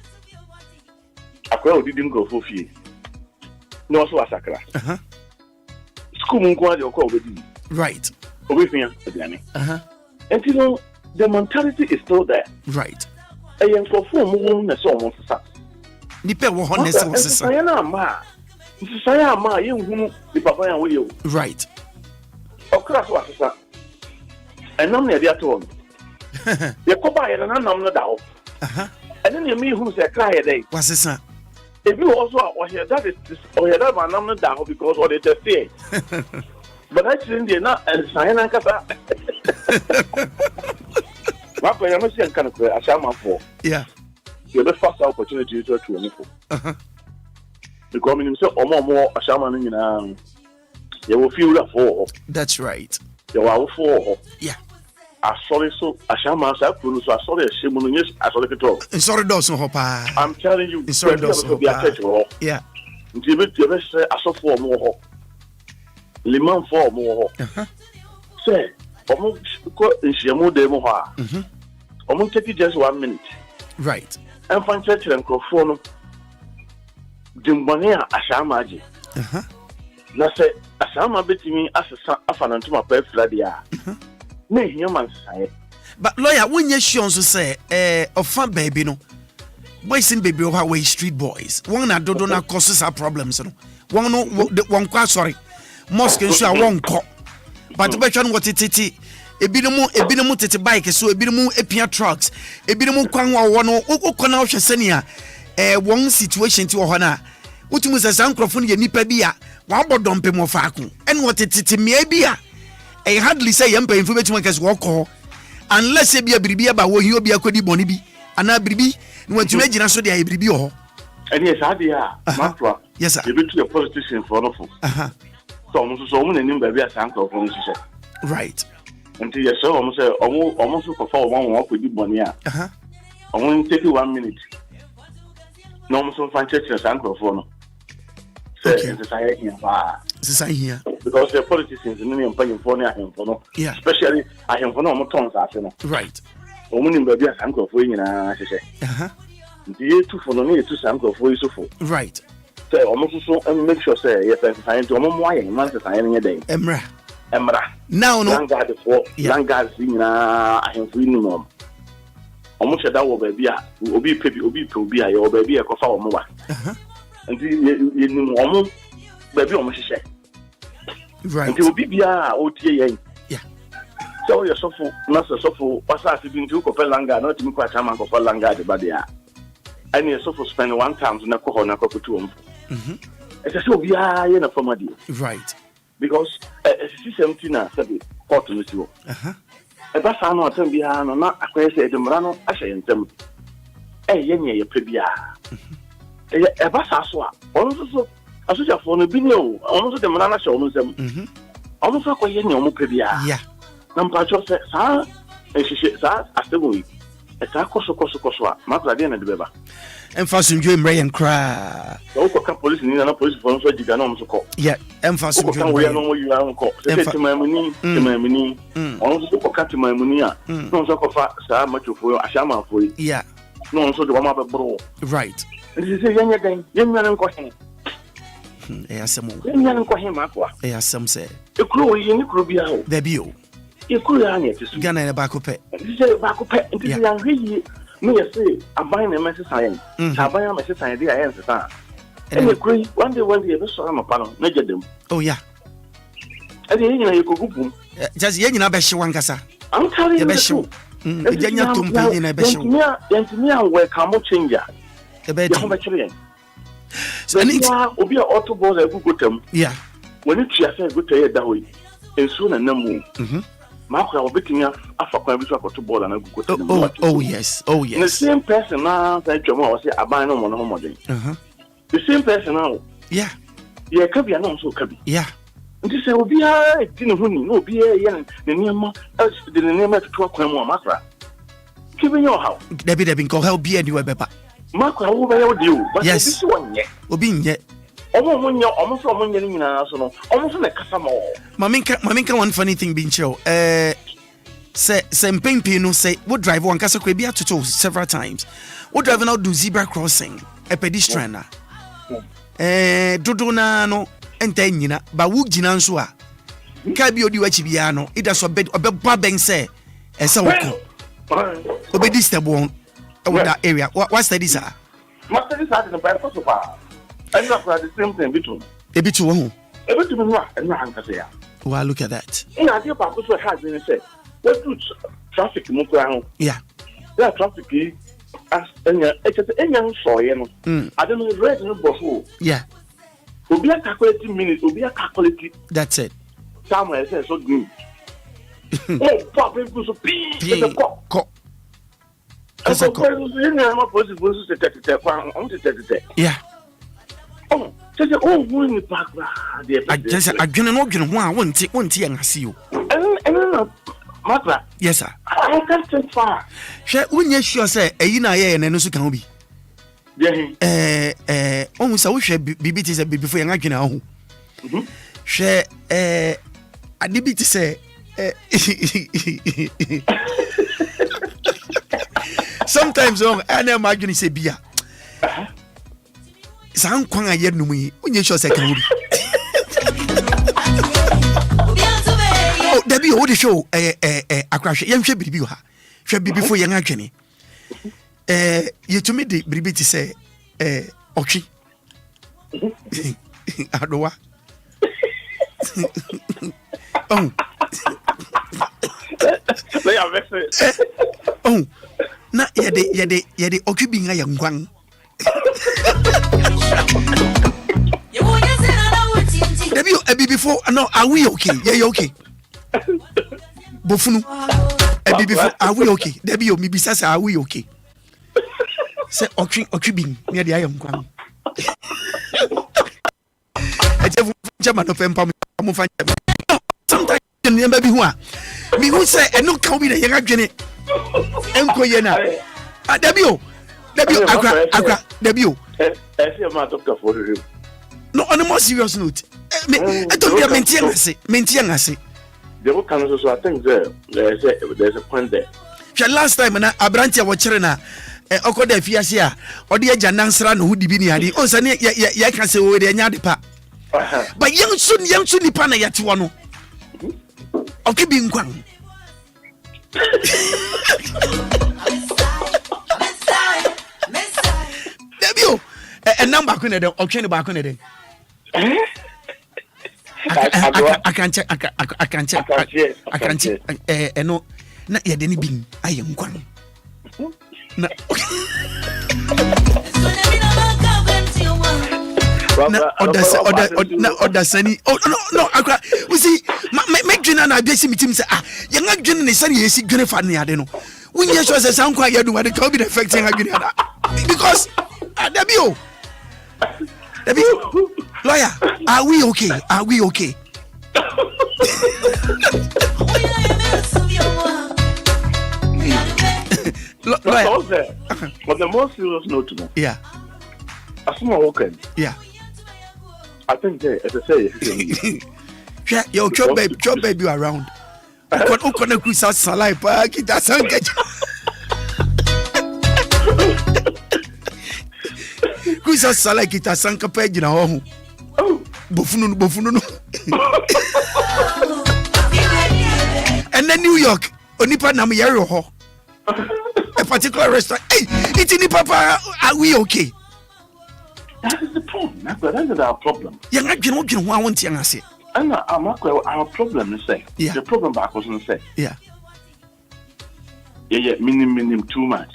Accra didn't go for fee. No, so as Accra. School Munkwadi or call with you. Right. Obia, and you know, the mentality is still there. Right. I am for 4 months, almost. Nipe wo honest was the same. You the papa and will. Right. Accra was the and I'm near the atone. You come by and I'm not out. And then you mean who say cry a day. What's this? If you also are here, that is or here that man, I'm not down because of the fear. But I didn't not and sign and Kasa. Maakora, I'm saying, kind of a shaman for. Yeah. You have a first opportunity to do the community so more a shaman in you will feel that for. That's right. You are for. Yeah. I saw it so a shaman, so I saw it, Shimon, yes, I saw the talk. And sorry, Dawson Hopper. I'm telling you, sorry, Dawson Hopper. Yeah. You say, I saw 4 more. Liman 4 more. Say, almost in Shiamo demo. Almost take it just 1 minute. Right. And find church and microphone. Dimbania Ashamaji. Na say Ashama betimi as a fan to my pet Fladia. No human say. But lawyer, when you show so say, of fun baby no. Boys in baby over way street boys. One I don't know causes our problems. One no one quite sorry. Mosque and sure one cop. But the better what it ebinom tete bike so ebinom epia trucks ebinom kwan wa wono okona hwe senia one situation ti wo hona utumu se sankrofo ne nipa bia wa bodompe mo faako ene wo tete mia bia hardly say yempa info betima kase wo ko unless e bia biribi aba wo hi obi akodi boni bi ana biribi ne watuma gina so de biribi ho ene yes adia Maakora. Yes sir. You be to a politician for no. So mo nim ba bia sankrofo no hye. Right. Until you saw almost for 1 walk with you, Bonia. I won't take you 1 minute. No, almost find church and Sankrofone. Society here. Because the politicians in the paying for no. Yeah. Especially I am for no tons after. Right. Woman baby Sankrofone, I say. The 2 for no 2 Sankrofone so full. Right. So almost so make sure say yes, I'm to a why months signing a day. Emra. Now no God for young guys I am free no. Almost that will be obi pebi your baby a cofa or more. And you almost baby almost share. Right. Until Bibia OTA. Yeah. So you're so full, master so full, what's that been to Copelanga, not in quite a man of Langa the Badia. And you're so for spend 1 time to Nako Nako to it's a so we are in a former deal. Right. Because 17 said port to you. A bassano attend behind or not a question at Murano, I say in them. A yenny a pebia. A bassaswa, also a such a phone of video, almost the Murana show them. Almost like a yenny or pebia. Yeah. Nampacho said, sir, and she said, sir, as the week. A tacoso Maakora at the river. Emphasis you Ray and cry. Police in a police for so you call. Yeah, emphasis we are no you are called. My money, also cut to my money. No so much for a shaman for it. Yeah. No, so the one of bro. Right. This is a young again, young man and question. Yes, some young man and question Maakora. Yes, some say. A crew in Crubia. The bio. You could run it to Ghana and Baco Pet. This is Baco Pet. It is young really. Me say, I'm buying a message sign. I'm buying a message sign. They are answers. And you agree, one day ever saw a panel, measure them. Oh, yeah. And then you go boom. Just yen in a besh one cassa. I'm telling you, Beshu. Yanya to pay in a beshu. Then to me, I will come up change ya. The bed. So, Obia auto balls a good term. Yeah. When you say good to that way, and soon and no more. Maakora will be king after quite a to ball and a good. Oh, yes. Oh, yes. The same person now that you want to say, I buy no one home again. The same person now. Yeah. Yeah, Kabi and also Kabi. Yeah. And this will be a dinner who no be a young, the name of 12 Maakora. Keep in your house. Debbie, they've been called help be anywhere, Pepper. Maakora will be you, but yes, one yet. Will be yet. Maminka one funny thing being chill. Say Pimpi no say what drive one casa could be at to several times. What drive now do zebra crossing a pedestrian. Dodona no entenina but wook jinansua. Cabio di wachibiano, it has a bed of babeng say and so obedi step one over that area. What's that is a master is in the back of the bar. And not the same thing between a bit too and well, look at that. In idea about what has been said. What do traffic move around? Yeah. That traffic as any young soy, I don't know, red no before. Yeah. Will be a calculating minute, will be a calculating. That's it. Somewhere says so good. Oh, Papa, it was a pea. Yeah. Oh, just oh, winning back. I just I didn't want to see you. And Maakora. Yes, sir. I can't take far. When you sure say a yina and no so can be. Almost I wish BBT said before you're not going to share I did to say sometimes I never imagine say beer. San kwanga yer no mu when you sure say can be. Oh, there be the show Accra yam hwe bibi ha. Hwe bibi fo yen atwene. You to me the bibi to say okwi. Adowa. Oh. Oh. Na yede okwi bi nga yankwan. Debi ebi before no are we okay? Yeah, you okay? Bofunu. Ebi before are we okay? Debi o mi bisa say are we okay? Say okwi bin near the yankwan. Ejefu chama no pempa mo fa. Sometimes you never be one. Me who say and no can be the young adwene. Enko ye na. Debi Accra Debi. I see a man doctor for you. No, on a more serious note. I don't be a maintain. The work can also, I think there's a point there. Last time na Abrantia Wachena Okoda Fiasia or the Janansran who dibini oh Sani ya can say over the Nyadipa. But young soon Nipana Yatuano. Okay, being Kwang. Debut a number couldn't auction back on it. I can't check. No, not yet any being. I am one. No, we see, make Jina and I basically meet him say, you're not Jin and Sunny, you see, Jennifer, I don't know. When you show us a sound quiet, you do what the COVID affecting Agina. Because, Debut, lawyer, are we okay? Are we okay? Lawyer, on the most serious note, yeah. As soon as I yeah. I think, as I say, yeah, your job baby around. Who can quiz us alive? It doesn't get quiz us like it has sunk a page in our home. Bofunu. And then New York, Onipa Namiyaro, a particular restaurant. Hey, it's in Papa. Are we okay? That is the problem. That is our problem. You're not going to want to say. And our problem is say. Yeah. The problem back was to say. Yeah. Yeah, minim too much.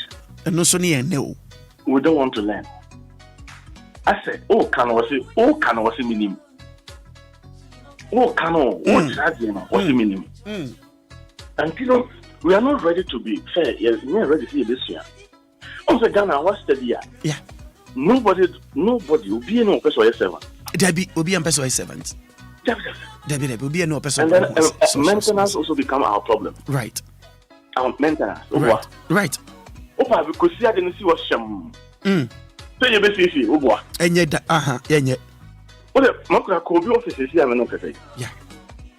And no Sonny and no. We don't want to learn. I said, can I see minim? What's minim? And we are not ready to be fair. Yes, we are ready to see this year. Also, Ghana, what's the year? Yeah. Nobody will be no person or servant. Debbie will be a person or servant. Debbie will be no person. And then maintenance also become our problem. Right. Our maintenance. Right. Opa, because I didn't see what sham. So you basically, and yet, Well, Maakora could be offices here and no cafe. Yeah.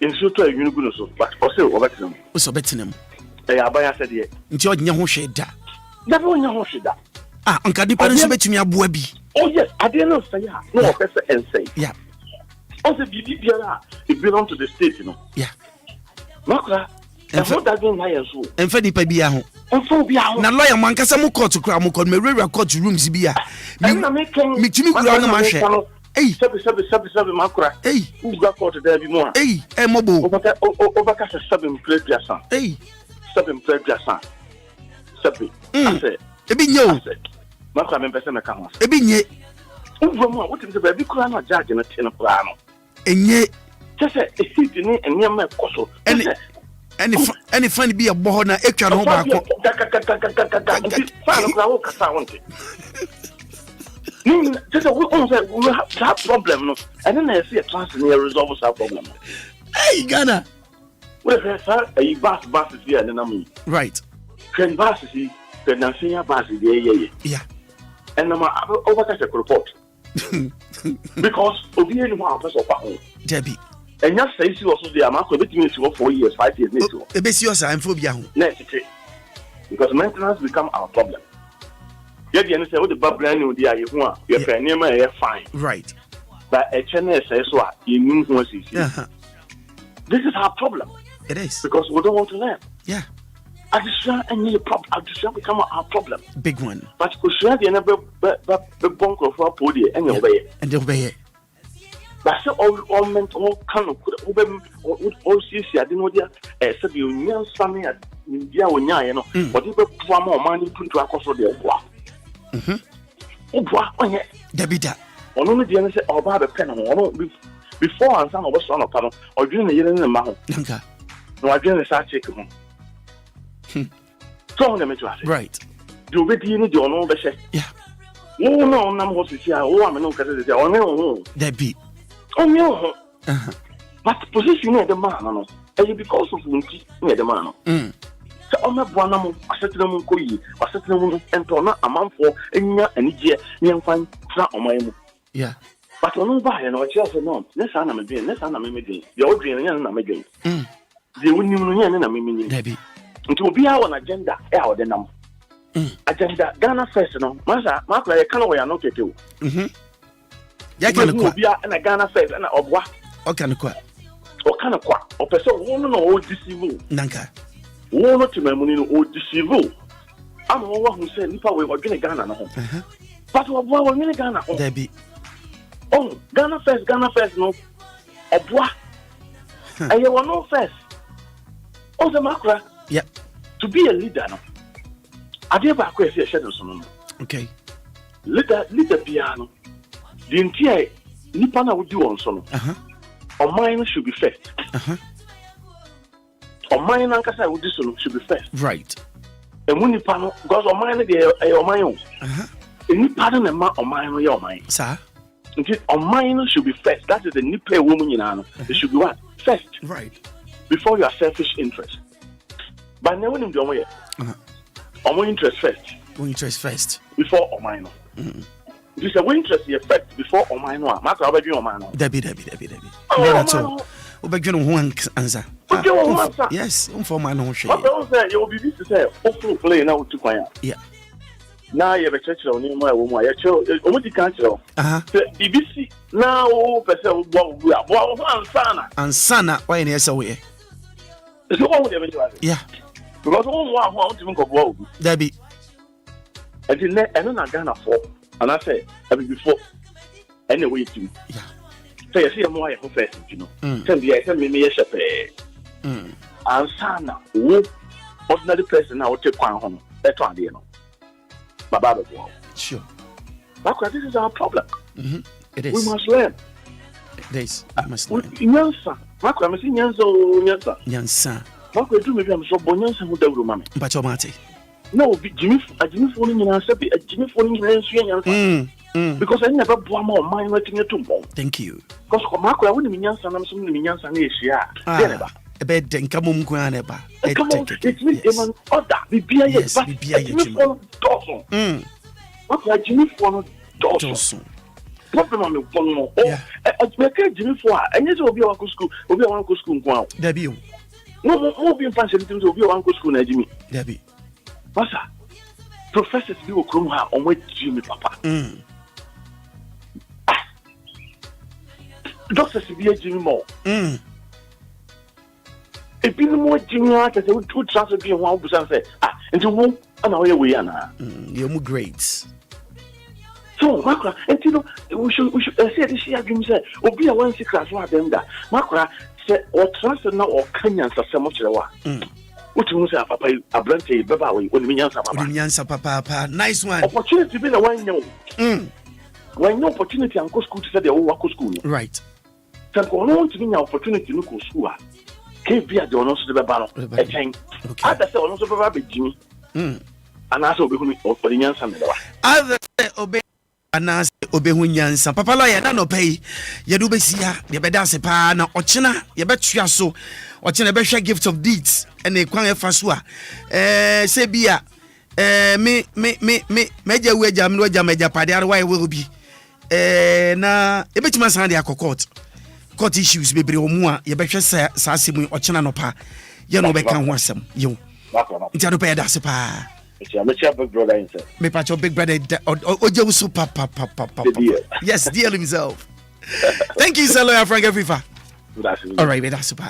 In so to a unicorn, but also over them. What's a betting? They are by a said, Enjoy your shade. Never on your shida. Ah, Uncle Dipper bet me a boaby. Oh, yes, I didn't know say, no, professor and say, yeah. Also, it belongs to the state, you know. Yeah. Maakora, and what does mean, I am so. And Fanny Pabia. And for Bia. Now, lawyer Mancasamu court to cram on my court rooms. Bia. I'm making me to my share. Hey, Maakora. Hey, who got caught there be more? Hey, a mobile. Overcast a 7 plate jasson. Hey, 7 plate jasson. 7. I said, a bit yo. Maakora members and a camera. A bit ye. What is the baby crown judge in a 10 of plano? And ye. Just a seat in it and near my castle. Any funny be a bohona extra home back. Just a we have problem, and then I see a chance to resolve our problem. Hey, Ghana. Well, sir, a bus is here, and then I'm right. Can bus is here, then I'm seeing a bus is here. Yeah. And I'm overcast a report. Because Obia and one person of Debbie. And just say she was the amount of between 4 years, 5 years. The best yours and phobia. Necessary. Because maintenance become our problem. Yet, you say, what the brand new idea you want, your name is fine. Right. But a channel says what you mean was this is our problem. It is. Because we don't want to learn. Yeah. Addition and the problem. Addition become our problem. Big one. But we should have the bunk of our podium and obey. And obey it. But so all meant all kind of all see, I didn't know that said you knew something at India or Nya, but if a more money put to our cost of the oh, Debbie, that. Or only the answer or Baba Pen before and some of us on a panel or during the year in the mountain. No, I didn't start checking. So, let me try. Right. You really need your own best. Yeah. Oh, no, I'm not to see. Oh, I'm not going to say, oh, no. Debbie. Oh, no. But position near the man, no. And because of Winky near the man. So, I'm not one of a certain Koi, a certain and Tona, a month for any year, young fine, flat on my. Yeah. But on no buy and I just no. Next time I'm doing, next time I'm doing. You're dreaming and I'm doing. They wouldn't even know I'm Debbie. It will be our agenda, our the number. Agenda, Ghana first, no. Master, Maakora, I can't wear no tattoo. Ya can Obia and a Ghana first and a Obwa. O can quack. O can quack. O person won't know all deceive. Nanka. Won't to my money or deceive. I'm the one who said, Nipa, we were going to Ghana. But what were we in Ghana? Debbie. Oh, Ghana first, no. Obwa. And you were no first. Oh, the Maakora. Yeah. To be a leader, no. I did back where I said, okay. Leader piano. The entire Nipana would do on son. Or mine should be first. Or mine and Casa would do so should be first. Right. And when Nipano goes on mine, they are my own. And Nipan and ma or mine or your mind. Sir. On mine should be first. That is the Nipe woman in Anna. It should be what? First. Right. Before your selfish interest. But never in the way. Or more interest first. More interest first. Before or mine. You say, we interest your first before or mine. Matter about your man. Debbie. No, that's all. Obegin one answer. Yes, for my own share. You will be busy to say, hopefully, play now to quiet. Yeah. Now you have a church on your woman. Your child, what you can't show. BBC now, person, and Sana, why in yes away? Yeah. Because all want to go Debbie. I didn't and then Ghana for, and I say, before anyway, too. Yeah. So you see, I'm more first, you know. Tell me, a shepherd. And Sana, who ordinary person now take one home. That's one, you know. Baba, sure. Maakora, this is our problem. It is. We must learn. It is. I must learn. Nyansa. Maakora, I'm saying Nyansa. Nyansa. Maakora, do maybe I'm so bonyansa who don't remember. But your mate. No, Jimmy phone in answer, a Jimmy phone in Nyansa. Because I never bought more mine letting it to bomb. Thank you. Because Maakora, I wouldn't mean Nyansa, I'm some Nyansa Asia. A bed then come on, Guaneba. Come on, it's me, even order. Be beer, yes, but be a Jimmy phone, Dawson. Maakora, Jimmy phone, Dawson. problem am no. I can't Jimmy for. And yes, Obia wan go school. Obia wan go school nko. Debi. No be fancy things Obia wan go school na Jimmy. Debi. Masa. Professors bi okrom ha on wait Jimmy papa. Doctors bi Jimmy mo. Ebi no mo Jimmy ha say we two transfer bi ho abusan say nti wo ana we we ana. You mu great. So, Maakora, and you know, we should say this year, Jim said, Obia one secret for them that Maakora said, or transfer now or Kenyans are so much. What you say, Papa, a blanty, Baba, when Minyansa Papa, nice one. Opportunity be the one you when no opportunity and go school to say the old work school. Right. So, I want to be an opportunity to go school. Can't be a donor to the battle. A chain. Other say, also, Baba, Jimmy. And also, be for the Yansan. Other obey. Anas obehunyansa papa lawyer na no pay ye do besia ye beda se pa na ochena ye betua so ochena be hwe gift of deeds ene kwan efa so a se bia me meja weja me weja meja pade are why we bi na e betima san de court issues bebre omu a ye be hwe sa asemu ochena no pa ye no be kan ho asem yo ntia do pay da se pa. I'm a big brother inside. Me patch your big brother Ojo super papa. Yes, deal himself. Thank you, sir, lawyer Frank Afrifa. All right, that's super.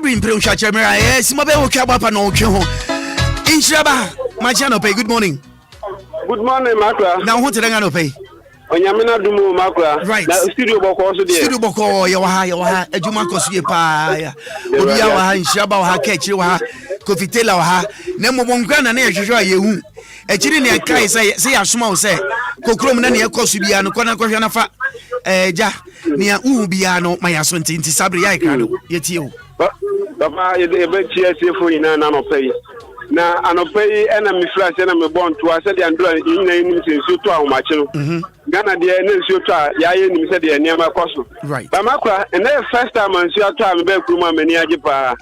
Sabri Imperial Chachamera, yes, Mabel Kabapa no Choho. Inshaba, my channel pay. Good morning. Good morning, Maakora. Now, what did I pay? Onyamina dumu Maakora. Right. Na studio boko also there. Studio boko, yawaha, ejuma kosuye pa ya. Obia waha, Inshaba waha, Kechi waha, Kofitela waha. Nemo bongana ne yeshwa yehu. Echiri ne kai say asuma o say. Kokrom na ne yakosubia no kwana kwhwa na fa. Ja, ne ubia no mayaso nti Sabri ya ikado. Yetie o. Papa, ebe TSF ina na no pay. Na anopay ena mi flash ena me bon to ase de andro ina nim sensu to ahomache no Ghana de na sensu to ya ye nim se de niam akoso right ba Maakora and the first time sensu to am be kuruma mani age pa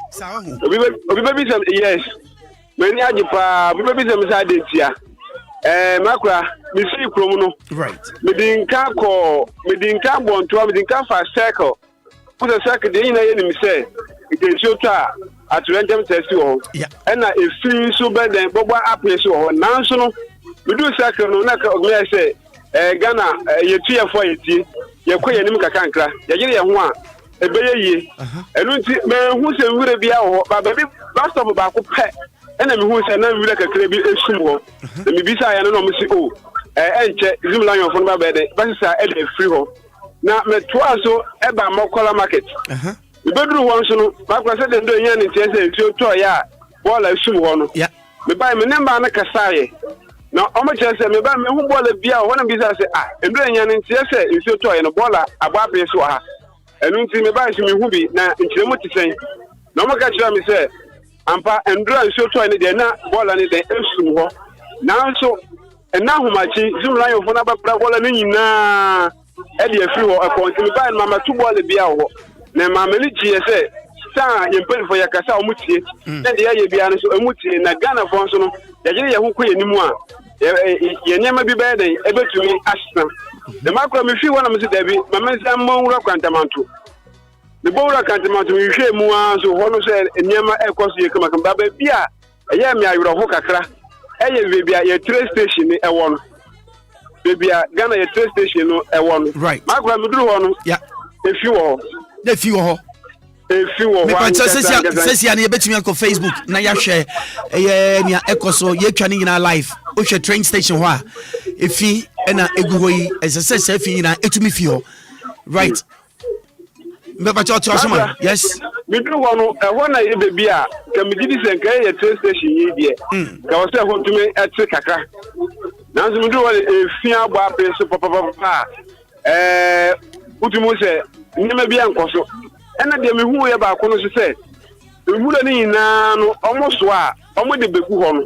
obi be some yes mani age pa obi be some sa de tia Maakora mi si krom no right me din ka bon to me din ka fa circle put a circle de ina ye nim se sensu to at random test you and a free so bad than Boba Apple so national. We do second no I say Ghana ye 2 for it ye quay nimka cancra, ye one a bay ye and who say would be our baby last of about pet and who say no like a crabby sumo. The Mibisa and no Missy and check Zoom line from my bed, but it's a free home. Now, me twice so about Maakora market. The bedroom one so Maakora said them doing any test so to ya ball like sumo. Yeah. Me buy me number na kasaye. Now how much I say me buy me who ball a bia one be say and doing any test so to ya no ball aba place so ha. And unti me buy me who be na nchiremu ti say. No mo ka kira me say ampa and do so to any dey na ball ani dey sumo. Now so and now humachi zoom line of na ba ball ni nyina e dey free ho account me buy mama 2 ball bia ho. Na mameli ji say sa yempel for yakasa omutie na de ye bia no so omutie na Ghana fon so no ye ye hu ko yenimu a ye nyema bi be den ebetumi asna de Maakora me fi wona me se dabi mamensa monwura kwantamanto me bowura kwantamanto me hwe mu a so ho no se nyema ekoso ye kama kama ba bia ye me ayuro ho kakra ye bia ye train station ni ewo no bia Ghana ye train station no ewo no right Maakora me duru ho no yeah efi wo if you ho me pancha sesi ani ebetumi akọ Facebook na ya hwe nia ekoso ye twa ni nyina live o hwe train station ho a efi na eguho yi esese efi nyina etumi fi ho right me pancha to asoma yes me do wono ho na ye bebi a ka me didi sen ka ye train station yi die ka wo se ho tumi etse kakra na so me do wono efi abo ape so papa utumu se nyema bi ankoso ena de me hu ye ba ko no so se ehura ni na no omoso a omo de begu ho no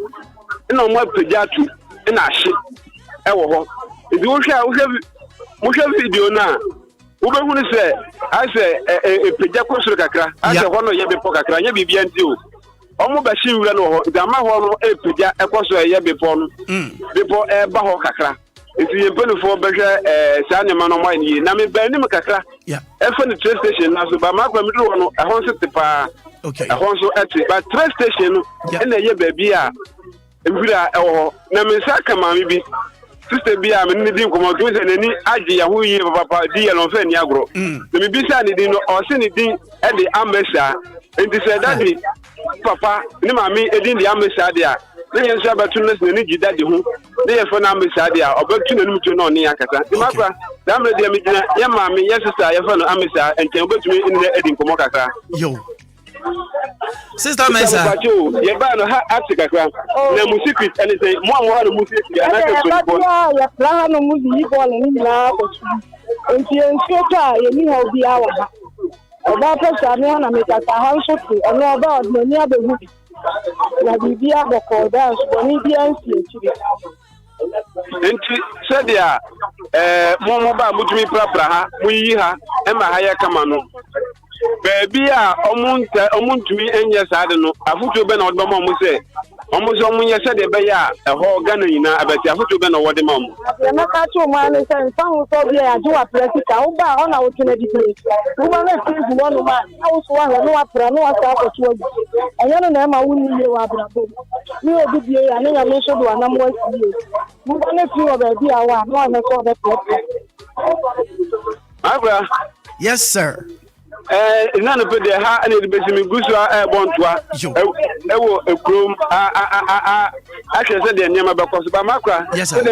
ena omo apejatu ena ahye ewo ho ebi wo hwa video na wo be hu ni se a se epeja ko so kakra a se ho no ye be po kakra nya bibia nti o omo ba shi wura no ho dama ho no epeja ekoso ye be po no be po e ba ho kakra if you put for better Sanima no money, na me Benim Kakra. Yeah. If on the train station, now so by Maakora middle one, a horse at the pa. Okay. A horse at it, but train station, and the year baby are. And we are our Namisaka, maybe. Sister Bia, and Nidim come out with any idea who you have Papa DLFM Yagro. The Mibisa didn't or send it at the Amesa. And they said that Papa, Nimami, edin the Amesa there. Then you about to listen to you that you they for Amesa there, or back to the new to know Niakata. The Maakora, damn the Yamami, yes, sister, I found Amesa, and came back to me in the Edding Komokaka. Yo. Sister Mesa, you ban a Africa, no music, anything, more music, ya plan no movie ball ni la ko nti enso ye ni ho bi awa oba pesa ni na meka ta hanso tu ono oba odni abehu ya bibi aboko dance boni bi ansi ekiri nti sadia mo ba mutumi prapra ha muyi ha e ma ha ya kama no baby a omuntumi enye saade no afuto be na odbo mo se omuso munye se de be ya ho Ghana nyina abati afuto be na wode ma mo ya maka to ma ne se nsan so bi ya jo practical wo ba ho na wo tuna di place wo ma na fi wo no ma na wo so wa no wa pra no wa sa ko to enye no na ma wo ni ye wa bra bo ni obi bi ya ne ya me so do anam wa si ye wo ba na fi wo ba bi a wa no na so be pro Agbogba. Yes sir. None of the ha and the best Gusa Bontua. A chrome. I said the name of Maakora. Yes, sir.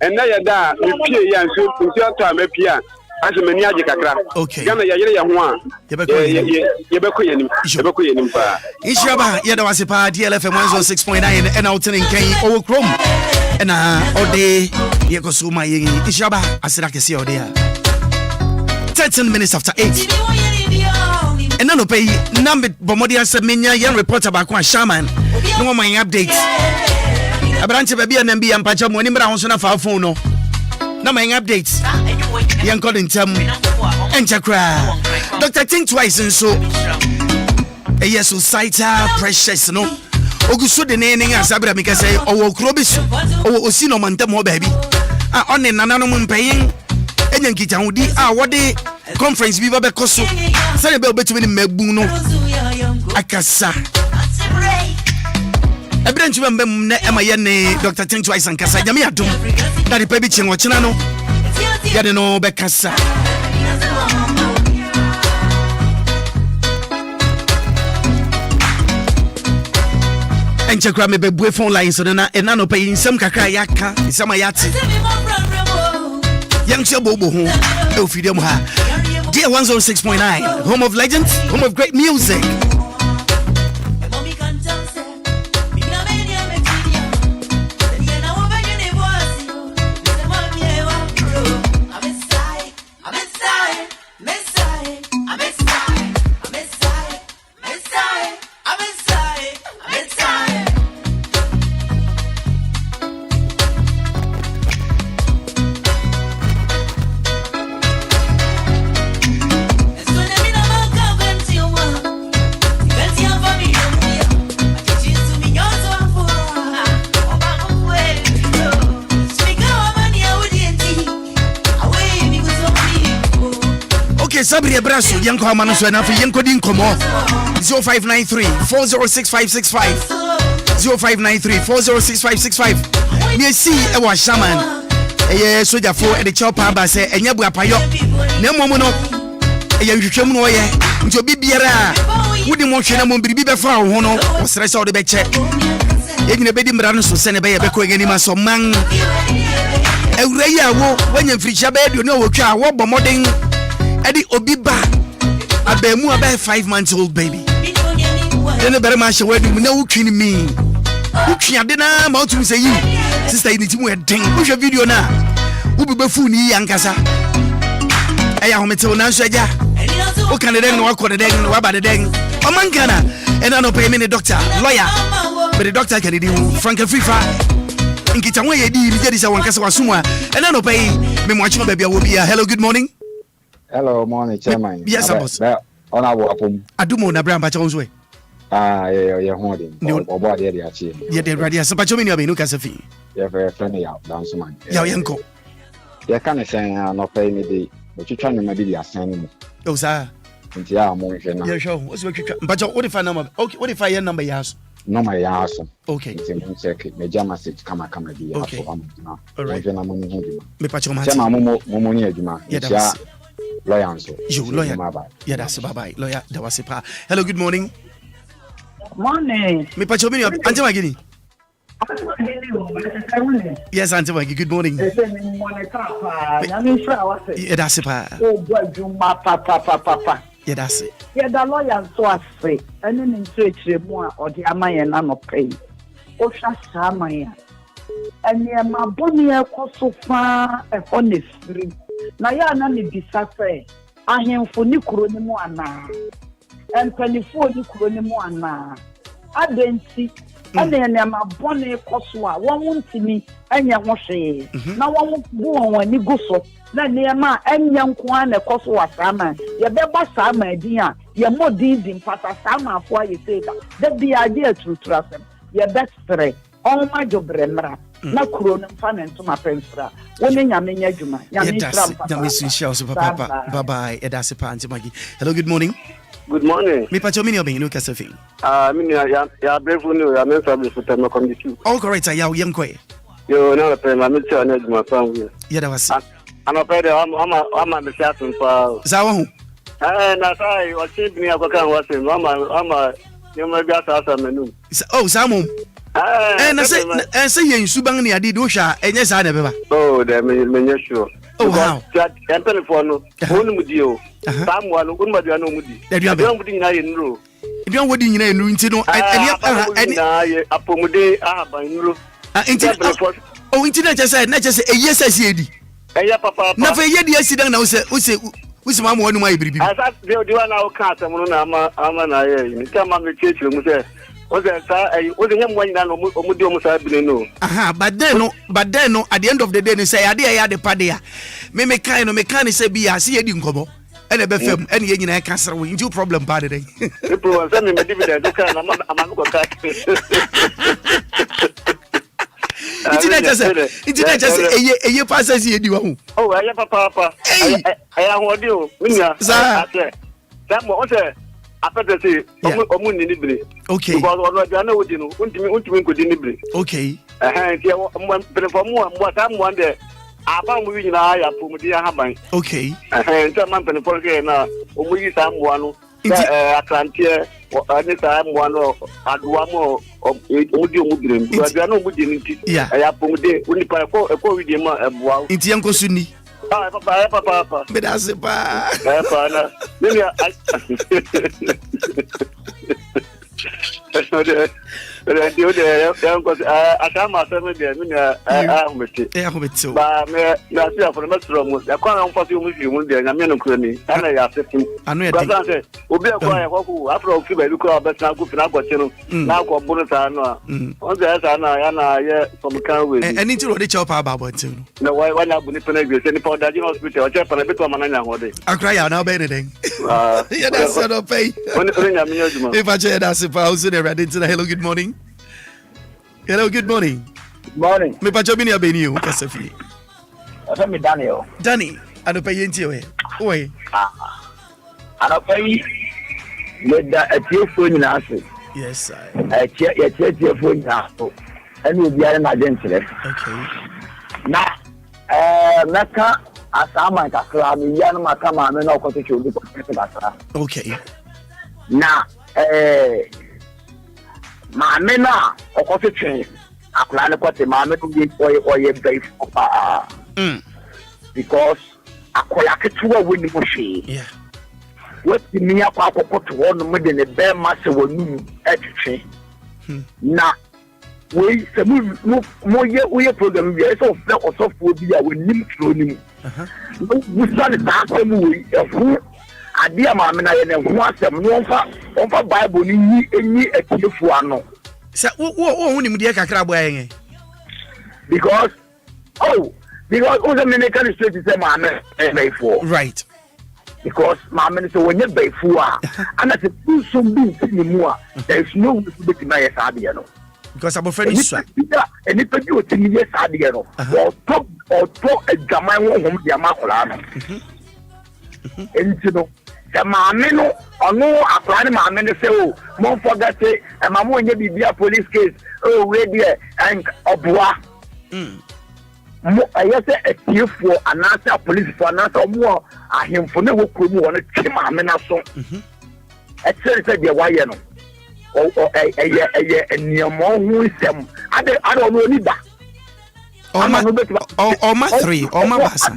And now you're there, you peer young soup, until time a pier. As a maniac, okay. Yana Yayan, Yabakoyan, Ishaba, Yadawasipa, DLFM 106.9, and out in Kay, over Chrome. And all day, Yakosuma, Ishaba, I said I can see all there. 13 minutes after 8. And none of pay number Bomodia Semenya, young reporter about one shaman. No my updates. A branch of a and MB and Pacham when Brown on a phone. No my updates. Young Colin Tam and Accra. Dr. Think twice and so. A yes, society precious no. Ogusu the name as Abra because say, oh, Krobis, oh, Osino Mantamo baby. On an anonymous paying. And then Kita Udi, what day conference we were because so. Celebrate between Mebuno Akasa. A branch of Emma Dr. Think twice and Casa Yamiatum. That the baby chin watching no. Yadeno Becassa. And Chakra be boy phone lines so na and nano paying some kakayaka, some ayati. Young Shabobo, Elfidem Ha. Dear 106.9, home of legends, home of great music. Sabri Abraso, Yanko Amanos, and Afi Yanko Dinkomo 0593 406565 0593 406565. Me see a was shaman. A soldier for the chopper, but say, and Yabu Payo. No mono, a young Chamoy, to be Biera. Wouldn't want Shannon be before Hono, or stress out the bed check. In the bedding brown, so send a bay a beco anima so man. A raya, when you free Shabed, you know what you are, what bombarding. Eddie Obiba, a bemu about 5 months old baby. Then a better match wedding with no kidding me. Uki, I didn't know how to say you. Sister, you need to wear ding. Push a video now. Ubi Bafuni Yankasa. I am a metal now, Saja. What can the dang, what could the dang, what about the dang? A man can, and I don't pay me a doctor, lawyer. But the doctor can do Frank and FIFA. In Kitaway, there is a one Casa Suma, and I don't pay me watching baby. Will be a hello, good morning. Hello, morning, Chairman. Yes, boss. On our apum. I do more than Brown Patron's way. Yeah, holding. No, about the achieve. Yeah, they're ready. Some Patron, you can see. You're very friendly out, dance man. Yeah, Yanko. You can't say I'm not paying me, but you're trying to maybe the assignment. Oh, sir. Yeah, I'm more than yeah, sure. What's what you but what if I number? Okay, what if I number yes? No, my ass. Okay. Check it. My jama says, come, okay. All right. Me Patron, Momonia, yeah, lawyer, you lawyer. Yeah, that's bye. Lawyer, that was a hello, good morning. Morning. Me Pachomini, Auntie Magini. Yes, Auntie Maggie, good morning. Yeah, that's a papa. Yeah, that's it. Yeah, the lawyer so afraid. And then in search more or the Amaya Nano pay. Osha Samaya. And near my bonnie so far a honest free. Naya nani disafe. I am for Nikuronimuana. And 24 Nikuronimuana. I didn't see. And then my bonnie coswa. One won't see me and ya wash. Now one won't go when you go so. Na neema emyam kwa na koso wasama ye beba sama dia ye modin pata sama afo ye seda da bia dia trutrasem ye bestre on ma jobremra na kuro no fa na ntoma pensra woni nyame nya dwuma nyame tram papa nyame sunshia so papa bye bye e da se pa Auntie Maggie. Hello, good morning. Good morning. Me pacho mini obi no kasafi mini ya brefu no ya mensa be futa me committee all correct ya yenkwe yo na pe ma me tia na dwuma fa ye da wase I'm a better. I'm a messiah. Zawahu. Na sai o che bini akoka wase mama nyoma bia sa menu. Oh, Samum. Na say yen suban ni ade do hwa enye sa na beba. Oh, de me sure. Oh, how? Can telephone no. Wonu mudi o. Samuel no gunma bia no mudi. Bia mudi nyina ye nuro. Bia wodi nyina enu nti no eni apomude ban nuro. Nti oh, nti na chese eye sase edi. Eya papa. Na fa eye di asidan na wo se mama wonu mai biribi. Asa de wa na wo ka asem no na ama na ye ni kama me chechire mu se o se sa o se nyam wanyina no omudi omusa bine no. But then no at the end of the day ni say ade ya de pade ya. Me kan say bi ya se yedi nkobo. Ene be fam ene ye nyina ka sere wo into problem bad dey. People say me dividend do kan na ama ko ka. Internet just eye passes ye di wa hu. Oh, eye papa. Aya hodi o. Minya. Sa mo o se apete se omu ni bire. Okay. Because ono dia na wodi no. Untimi ko di ni bire. Okay. Ti mo perform mo ta mo ande aba mu wi nyina ya pom di ha ban. Okay. Nti man perform ke na omu yi sa mo anu. Atlantia ani sa mo anu aduwa mo omudi omudire mbua na omudi nti ya pomde oni pa ko wi di ma ebua nti yanko suni papa be da se pa papa na ni Ode yanko asama asema de ni ahumete ba me na si afọ metro mu ya kwa na mfasi mu fi mu de nyame no krani ana ya setim ba say obi akwa ya kwaku afro ofi ba biko abesna ku fina gboche no na akọ bunu ta no a on ze sa na ya na ye some kind way eni ti ro de chop aba bote no na why na bu ni pena gbe se ni powder general hospital o che pena beto mananya hode Accra ya na be ne den ya da so no pay on nyame nyojuma if I say that se pa uso de ready to the hello good morning. Hello, good morning. Morning. Me pacho bini abeni o kasafi. Asa mi Daniel. Danny, ano pa yenti we. Oy. Ano pa yi le da atiefo nyina ase. Yes, sir. Atiefo nyina so. Ani obi ara na gentle. Okay. Na naka asama kakra mi ya no maka ma me na okoto che obi ko kakra. Okay. Na maame na okoto twen akula ne kote maame no bi oye brief because akola ketuwa woni mo hwe yeah what mi akwa akokoto ho no de ne be ma se wonu etwe na we se mo ye program bi so fe osofo bi a wonim tro nim no sale ta ko mu we efu ade maame na ye ne ho asem no onfa bible ni enyi atiefu ano se wo hu ni mudie kakra bo ayen because the American straight say maame before right because maame so when you before and at the so be anymore there is no way to be my sabe no because I'm friend is and it be o tini yes sabe no or top adwaman wo hom dia Maakora no entino the maame no ono akra ne maame ne say oh mon forget say mama onye bibia police case oh we there and obua mo ayese etiefo anasa police for anasa mo ahemfo ne wo kromu won twe maame na so say dia waye no eye eniamo hu sem ade no ni da Oma 3 Oma basa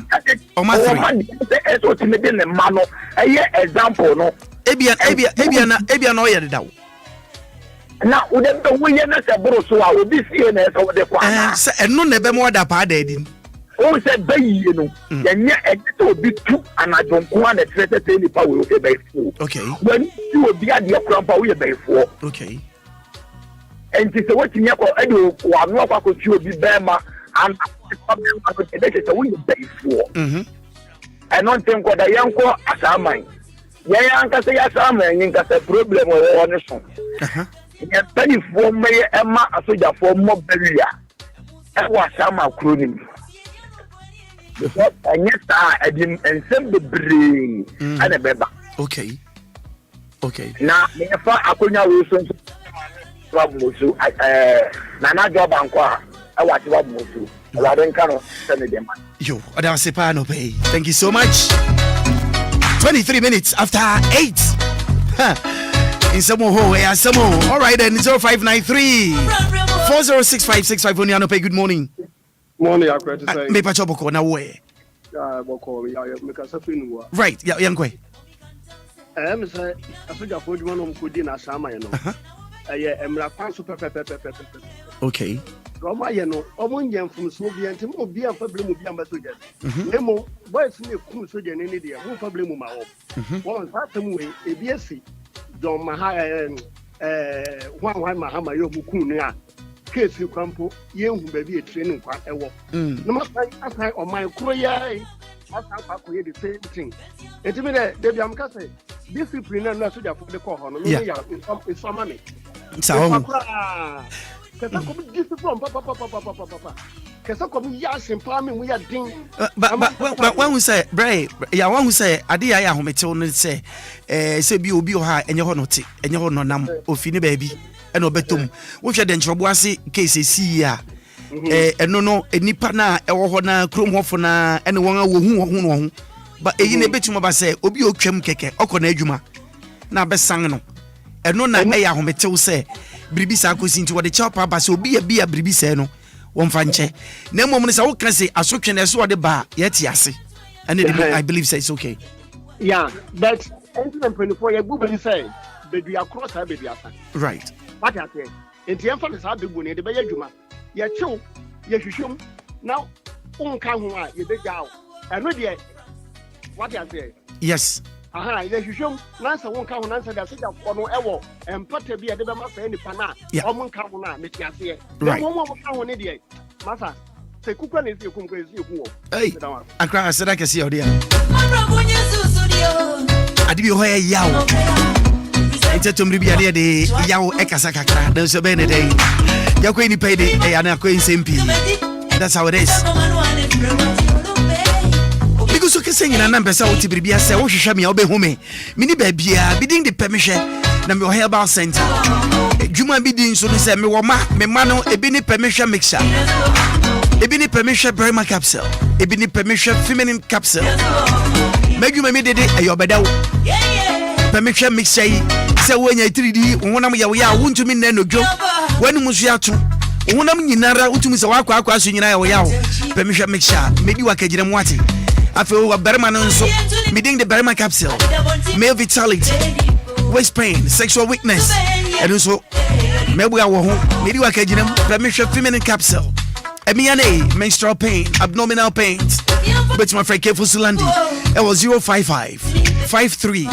Oma 3 so ti me de ne ma no eye example no ebia na oye de dawo na wo de wo ye na se bro so a obi sie na so de kwa se eno na be mo da pa da edin o se bayi no yenye edite obi tu anajonko na trete ni pa we o be fu okay when you obi ade krampa we be fu okay enti se what ni ko ade wa no kwa ko tu obi be ma and the we be fu and on tem ko da yanko asaman yanka se ya asaman yanka se problem o won so ya tani fo me ema asoja fo mo beria e wa sama kronim because anyesta edin ensem de brain ana beba okay na me fa akonya wo so wabusu na na job anko a e wa ti wabusu wa den kano send dem yo ada se pa no pay thank you so much 23 minutes after 8. In Samoho, Samo. All right, then 0593 4065654. Oniano pay. Good morning. Morning, I to say. Me pachoboko na way. Right, yeah, young way. I'm say, I said, I put one on Kudina Sama, you know. I am Rapan super. Okay. Roma, you know, Omunyan from Soviet, and Obia problem with Yamasuja. Nemo, boys, me, Kunsuja, and India, who problem with my home. One part way, a BSc, Don Maha, one Mahama Yobukunia. Case you campo, young baby training quite a walk. No matter I on my career, I the same thing. It's me that Debbie Amcase, discipline and not for the call. It's some money. So, discipline, papa. Come yes, and farming we are doing. But one who say, Bray, yeah, one who say, Adia Hometon say, say, be Obia and your honor, and your honor num of Fini baby. And obetum which are then troublesy cases see ya and no nipa na ewo na krom hofo na ene won awu but eyi na betum ba say obi otwam keke okona adwuma na besan no eno na eya hometew say bribi sa akosi nti wode chapa ba say obi bia bribi say no won fa nche na mom ne say wo kan say asotwe na so wode ba yeti ase and I believe say it's okay. Yeah, but 24 you go say be across be asa. Right. What I say, in the emphasis of the bunny, the Bayajuma, your chill, your shum, now, come you big out. And ready, what I say? Yes. Aha, your shum, Nancy won't come and answer the city of no ever, and put to be a debama for any pana, or one come on, Miss Yassia. Right. One more come on, idiot. Massa, say, Cooper is your crazy. Hey, Accra, I said I can see your dear. I did you hear yow. It's a tumbi idea de Yao Ekasakakra, there's a benedict. Yaquini paid it, and a queen SMP. That's how it is. Because you can sing in a number so to be a say, show me, obey home. Mini baby, bidding the permission, number herbal center. Juma bidding so to say, me mano, a bini permission mixer. A bini permission Brahma capsule, a bini permission feminine capsule. Make you made it a yobeda. Permission mixer. Say when you 3D, one of ya won't to me no joke. When Musiatu, one of Ninara, Utumis Waka, Yao, permission mixture, maybe Wakajam Wati. I feel a Berman so meeting the Berman capsule, male vitality, waist pain, sexual weakness, and also maybe our home, maybe Wakajam, permission feminine capsule, MENA, menstrual pain, abdominal pains. But my friend Careful Sulandi, it was 055 53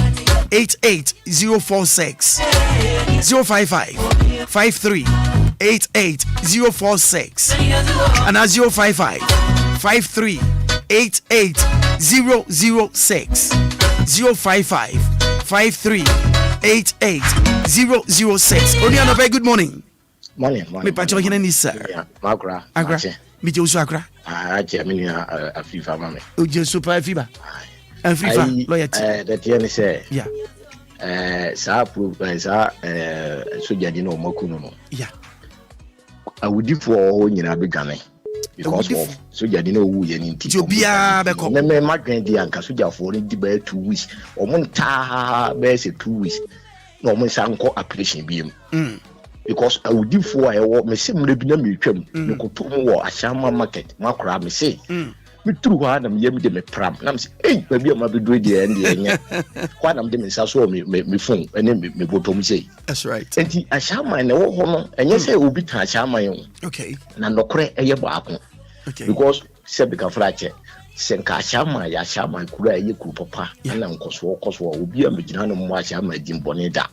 88046 055 53 88046 and 055 53 88006 055 53 88006. Oniano, very good morning. Morning. Me pacho hina ni sir. Maakora. Accra. Me je usu Accra. Me a FIFA mame. O je super FIFA. And FIFA loyalty. The TN say. Yeah. Sa proof sa so jadi no makuno no. Yeah. Awudi for nyina begane. Because of so jadi no wu ye ni nti. Obia be ko. Me madwen di anka so jafo ni di be 2 weeks. Omo nta be say 2 weeks. No omo sa nko application biem. Because I would do for a walk, me see me be na me twam. Me ko to mo Ashama market. Maakora me say. Me through one am yem de me pram. Na me say, "Hey, baby, am be do the end enya." Kwa na me de me sa so me phone, ene me bottom say. That's right. Enti Ashama na wo ho no, enye say obi ta Ashama yen. Okay. Na nokore eye baako. Okay. Because se be ka frache. Senka Ashama ya Ashama kura eye kuru papa. Na nkoso obi am gina no mo Ashama jimbone da.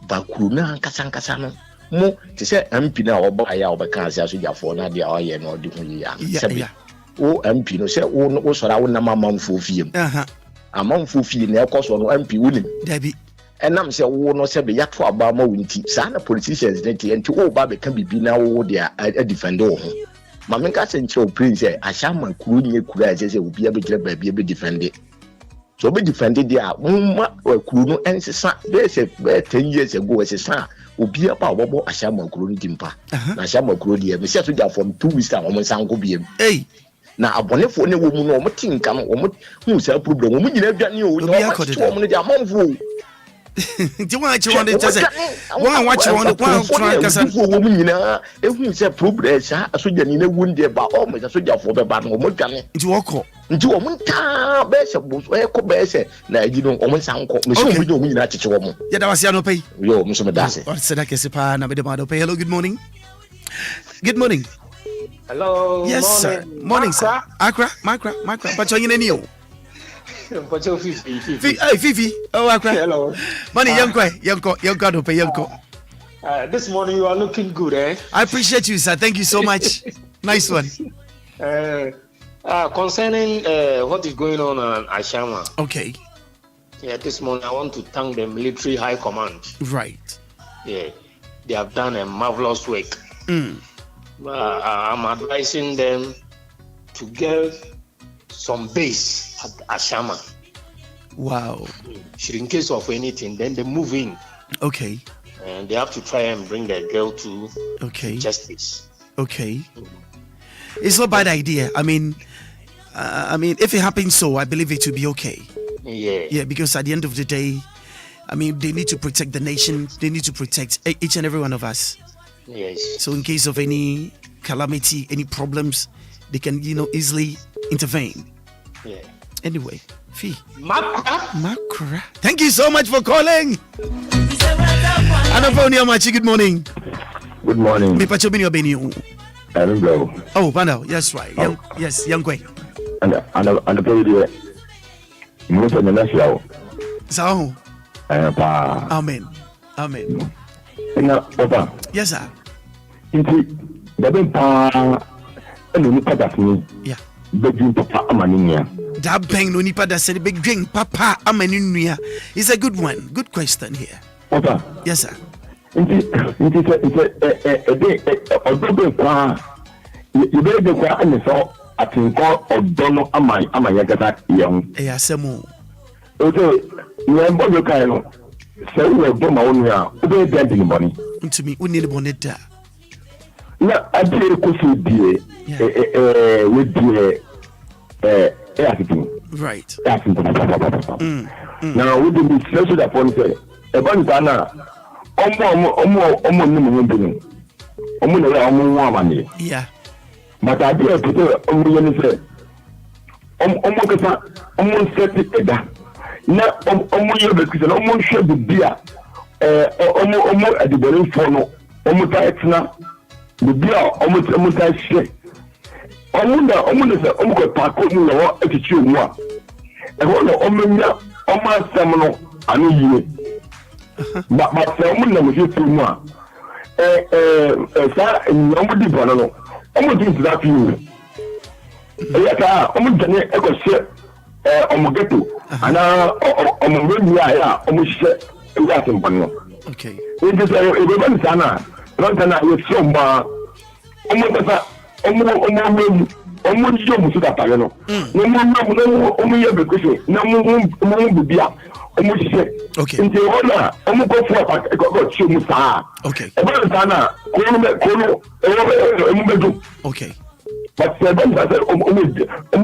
Bakuru na nkasa no mo te se MP na obo aya obeka ase aso jafo na dia oye na odi hu ya sebi o MP no se o sora wo na mamamfo fie amamfo fie na ekoso no MP wonim dabi enam se wo no sebi yato aba ma wonti sa na politicians ne ti enti o ba be ka bibi na wo dia a defend wo ho ma men ka se nche o prince Ashama kuru nye kura ase se obi abegire ba bi be defend. So be defended there. Mumma kuru no ensesa be 10 years ago esesa obi apa obobo Ashama kuru ni dimpa. Na Ashama kuru die me se to from 2 weeks time omo sanko biem. Hey. na abonefo ne wo mu no omotinka no omo say problem omo nyina adwane o nya omo no dia amanfo nti wa chi won de tese wa chi won de kwa kasa wo mu nyina ehu say problem sa asoja ni na wunde ba o mo asoja fo be ba no omo dwane nti woko nti omo nta be se bo so e ko be se na agi no omo sanko me so omo nyina chiche wo mo ya da wase anopay yo mo so me dase o se da kese pa na be de ma do pay. Hello, good morning. Hello. Yes, morning sir. Accra. But you need you. Fifi. Oh, Accra. Hello. Money, young guy to pay young. This morning you are looking good, eh? I appreciate you, sir. Thank you so much. Nice one. Concerning what is going on Ashama. Okay. Yeah, this morning I want to thank the military high command. Right. Yeah, they have done a marvelous work. I'm advising them to get some base at Ashama. Wow. Should in case of anything, then they move in. Okay. And they have to try and bring the girl to justice. Okay. It's not a bad idea. I mean, if it happens so, I believe it will be okay. Yeah, because at the end of the day, I mean, they need to protect the nation. They need to protect each and every one of us. Yes. So in case of any calamity, any problems, they can, easily intervene. Yeah. Anyway, Fee. Maakora. Thank you so much for calling. Good morning. Good morning. Me pacho bini obeni. Oh, Panda. Yes, right. Young Kwe. And the baby. Most of the national. So. Amen. Papa. Yes, sir. Inti dabe pa eno ni pada funi. Yeah. Bedwin papa amaninya. That bang no ni pada say big drink papa amaninya. It's a good one. Good question here. Papa. Yes, sir. Inti odobe kwa you be kwa ene so atinko odono amanya gata yam. Asemo. Okay, nyembo yo kai no. Say we do ma onu ya, we dey dead in money. Ntumi uni le boneta. Na adire ko so die we die everything. Right. Now we do be special that point say e ban sana omo ni mo bi. Omo na ya omo wa mani. Yeah. But adire ko say omo yeni say omo kasa omo set eda. Na omo ye be kisa omo hwe bibia omo adibere fo no omo ta etina bibia omo ta hwe omo se omo ko pa ko mu no etichi omu a e ho no omo nya omo asem no anu yiwe ba se omo na mo hwe mu a sa omo di bono no omo di nti da fi ya ka omo dane e ko hwe omo geto ana omo wenni ya omo hye e atin bonno. Okay. It is a ban sana rantana ye somba omo tata omo jo musu da pare no no omo ye be kuso na mo bibia omo hye. Okay. Nti ona omo go for go chi mu sa. Okay. E ban sana kono omo bedu. Okay. But seven omo no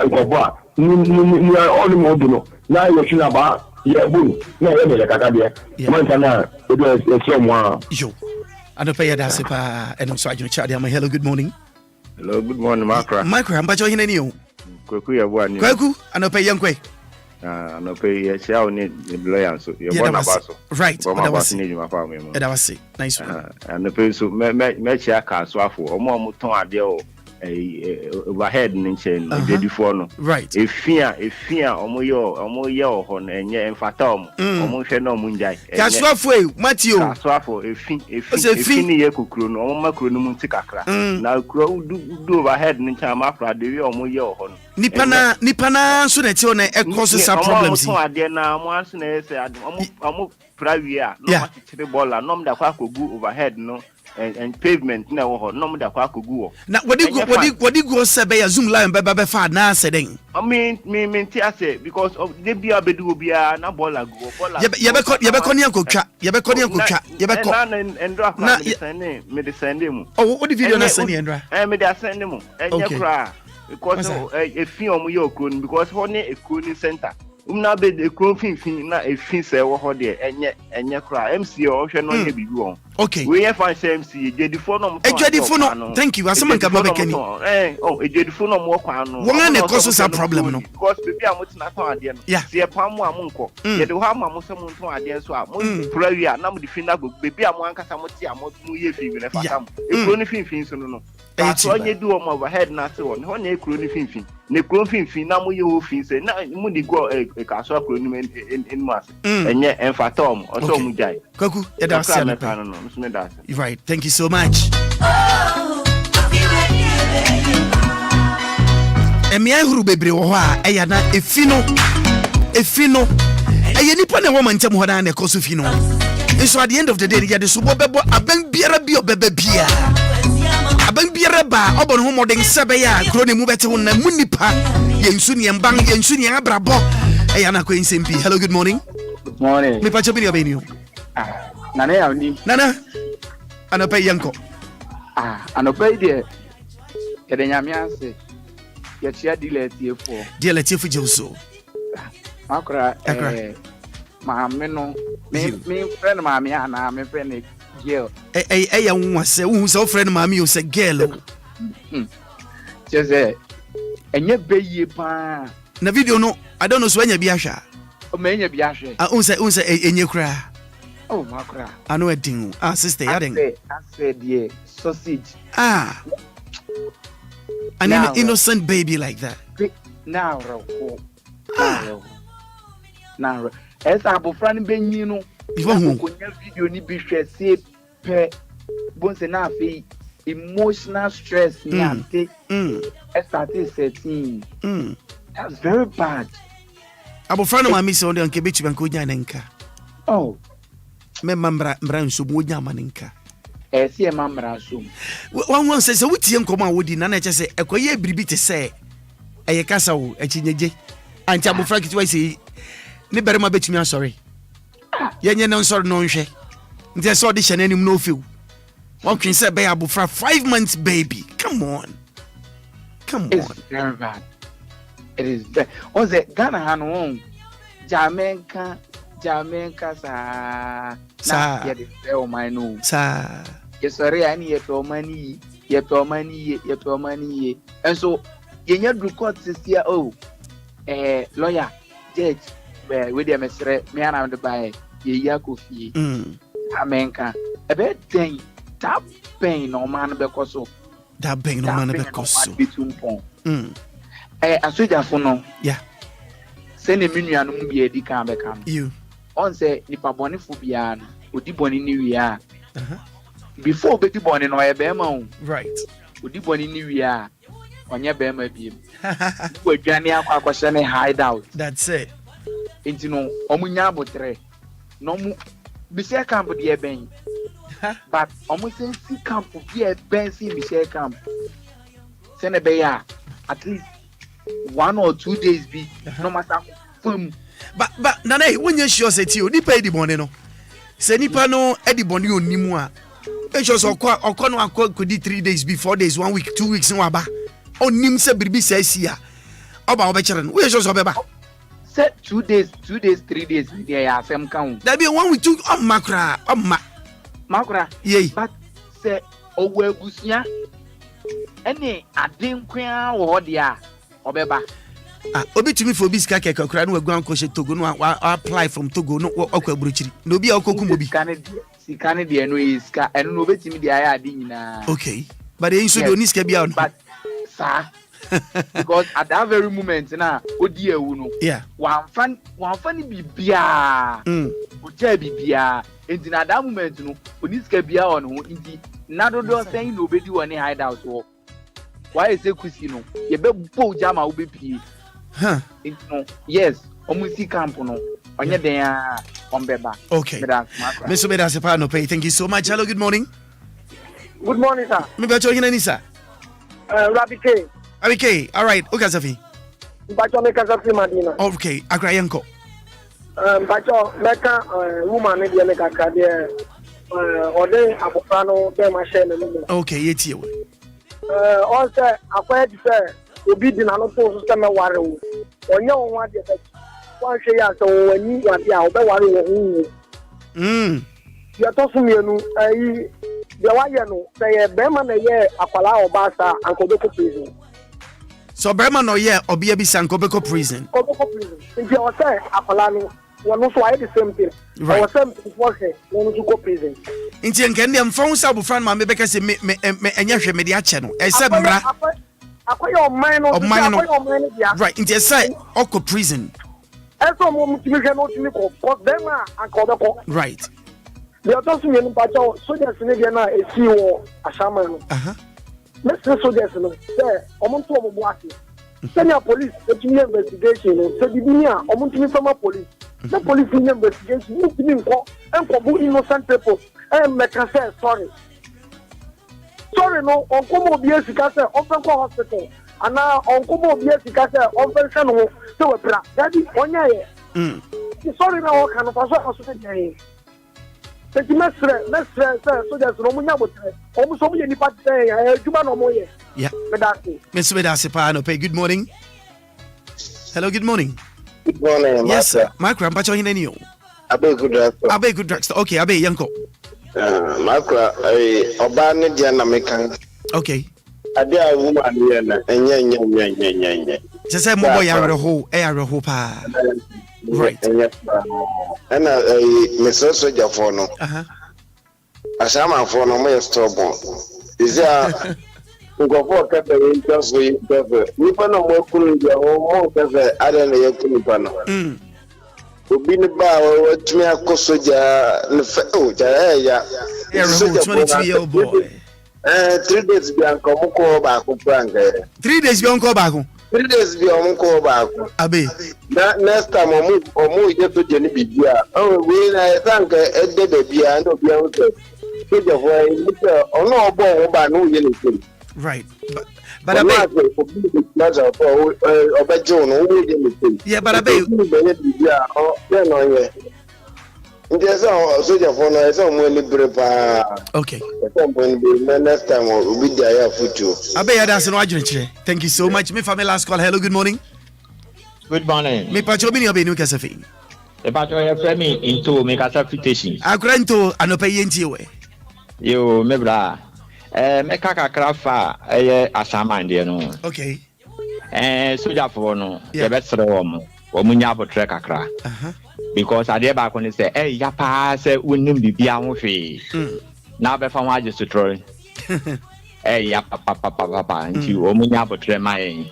goba ni all mo do na yo shina ba ya bu na ya me kaka de man sana e do e mo yo anopa ya da se pa eno so adwo cha de am. Hello, good morning. Hello, good morning, Maakora. Mba jo hina ni o Kwaku ya bu ani. Kwaku anopa yankwe. Anopa ya cha o ni lawyer so ye bona baso. Right. Bona baso ni ma fa me mo. That was it. Nice one. Anopa so me cha ka so afo omo ton ade o overhead ninchen dedifo no. Right. Efia omo ye ho no enye emfata omo hwe no omo njai. Kaswafo Matthew. Kaswafo efi ni ye kokuro no omo makuro no mu ntikakra. Na kuro do overhead ninchen amafra de we omo ye ho no. Nipa na so na ti o na e cause some problems. Omo ade na omo aso na ese ade omo prawia no ma tire bola no mda kwa kogu overhead no and pavement na wo ho no mo da kwa kogu. Na what do go say be Zoom line be fa na say den. I mean ti ase because of the bia bedu obia na bola go bola. Ye be ko ne ankotwa. Ye be ko ne ankotwa. Ye be ko. Na endra kwa me de send mu. Oh, what the video na send endra? Me de send mu. Enye kra because e fi omo ye okron because ho ne ekron center. Na be the crown fin na e fin se wo ho de enye kra MC o hwe no ye bibi won. Okay. We have fan MC jedifo no. Jedifo no. Thank you. Asema ka ba bekani. Jedifo no mo kwa no. Won na cause sa problem no. Because baby amuti na ton ade no. Se pam mu amunko. Ye de ho ama mo se mo ton ade so a mo prayer na mo de fin na go baby amu ankasa mo ti amo mu ye fi we le fatam. E kro ni fin so no. So onye do o overhead na se won. Ho na e kro ni fin. Ne kro fin na mo ye ho fin se na mo di go e ka so kro ni en mas. Enye en fatom o so mu jai. Kwaku e da se no. You're right. Thank you so much. Emia huru bebre wo ho a eya na efino eye nipa na wo mantem ho na ko so fino. So at the end of the day ya de so bebo aban biara bi obeba bia aban biara ba obon ho modern sebe ya kro ne mu bete ho na mu nipa yensu ne mban yensu ne abrabo eya na ko insempi. Hello, good morning. Good morning. Me pa chobi ni obeni. Nana ya ndi. Nana anope yanko. Anope de yede nyame ase. Ye chia DLFM. DLFM jeso. Maakora maame no me friend maame ana me friend girl. Ya nwase wo so friend maame yo se girl. Just enye beye pa. Na video no I don't know so enya bi ahwa. O me enya bi ahwe. Unse enye kra. Oh, Maakora. I know a thing. Sister, I said, yeah, sausage. An innocent baby like that. Now, as I have friend Ben, you know, video ni be share say pe bonse na fe emotional stress ni started setting. That's very bad. Abo friend of my miss on the Unkebechi Banko Nyanenka. Oh. Me mambra nso mo nyama ninka si e mambra so wan se wutie nkoma wodi na na che se ekoye biribi te se eye kasa wo akinyeje anti abofra kiti wa se ne berema betumi asori yenye no nsori no nhwe nti se odi hye nanim no few won twin se be abofra 5 months baby. Come on. It's very bad. It is bad. Oze Ghana hanu Jamaica sa ye de o my no sa ye sorry ani ye to mani and so ye nya do court sia lawyer judge we dey mesre me ana de buy ye yakofie Jamaica e be den tap pain no man be koso bitumpo asoja fo no yeah send a menu and be a decam become you on say nipa boni fubian odi boni ni wia before beti boni no e be ma right odi boni ni wia onye be ma biem wo adwane akwa ne hide out. That's it. Enti no omunya abotre no mu bise camp de ben but omu sensi camp bi ben si bise camp sene be ya at least 1 or 2 days be no matter fam. But nana when you sure say ti onipa edi bone no se nipa no edi bone onimu a e sure so okọ no akọ di 3 days be 4 days 1 week 2 weeks no aba onim se biribi se asia oba obekere no we sure so beba say 2 days 3 days there ya asem kan that be 1 week 2 Maakora yeah but say owo abusia ene adenkwa wo dia obeba obi tumi for biska keke kura no aguan ko she Togo no apply from Togo no okwa buruchiri no obi akokum obi sikane de no iska eno no betimi de aya adi nyina okay but e nso de oniska bia no but sir because at that very moment na odi ewu no yeah wan fan ni bibia oja bibia enti na that moment no oniska bia on ho enti na dodo saying no obedi woni hide out wo why is it kusi no ye be bo jama wo be pie no yes omusi camp no onye den a ombeba okay Mr. Bedase pa no pay. Thank you so much. Hello, good morning. Good morning, sir. Me better you nani sir. Rabbi K. Rabbi K. All right. Okay, Safi. Bacho me Kasafi Madina. Okay, Accra yanko. Bacho meka woman ne me kaka de ode abofrano be ma share me. Okay, yeti we. Also akwai say obi di na no to so me ware wo. Onye won ade be. Wan hwe ya so wani wade a obe ware wo hu. Ya to so mienu ayi de wa ye no say be ma na ye akwala obasa ankobeko prison. So Berman no yeah, Obia be Sankobeko prison. Obeko prison. If you say akwala no, one also I the same thing. Right. Our same work no to go prison. Inti enken dem phone sa bu friend ma me beka se me enya hwe me de ache no. E se bra. Akwai o man no. Right, inti say oko prison. Eso mo mutimi hwe no timi ko. But them ankobeko. Right. They are just me no pacho so just ne dia na e si wo ashama no. Let's say soldiers no. Say omuntu o mo ase. Senior police continue investigation no. Say bibinia omuntu mi former police. The police investigation no timi nko enko innocent people. Make say sorry. Sorry no, onko mo bi esika say open ko hospital. Ana onko mo bi esika say open say no. Say we bra. Daddy onya ye. Sorry na o kan fa so hospital dey. Say mestre say soldiers no munya botre. Omo so munya nipa say adwuma no mo ye. Yeah. Medasi. Medasi pa no pay. Good morning. Hello, good morning. Good morning. Yes, sir. Maakora, mpacho hine niyo. Abe good drugstore. Abe good drugstore. Okay, Abe yanko. Maakora, oba ne dia na mekan. Okay. Ade a woman ye na enye. Just say mo boy areho pa. Right. Ana meso soja for no. Asama for no mo stubborn. Is there Ngofo kata interso interso. Nipa na mo kunu dia mo kata ada na ye kunu pa no. Obi ne ba o tumi akosoja ne fe o ja ya. Soja 22-year-old boy. 3 days bi anko mo ko ba ko pranka. 3 days bi anko ba ko. 3 days bi o mo ko ba ko. Abe. Na next time o mo je to je ni bibia. O we na tanka edde de bia ndo bia o to. Soja for e ono obo o ba no ye ni. Right. But I bet yeah, but I bet okay. Next time we'll be there for you. I bet that's no agent. Thank you so much. Me family last call. Hello, good morning. Good morning. Me pacho bini obe nu kasafi. E pacho ya frame into me kasafi station. Akrento anope yenti we. Yo, me bra. Meka kakra fa asama ndie no. Okay. Soja for no. Ye betre wo mu nya botre kakra. Because ade ba ko ni say ya pa say wonim bibia ho hwe. Na be fa waje sutro. Ya papa nti wo mu nya botre mai.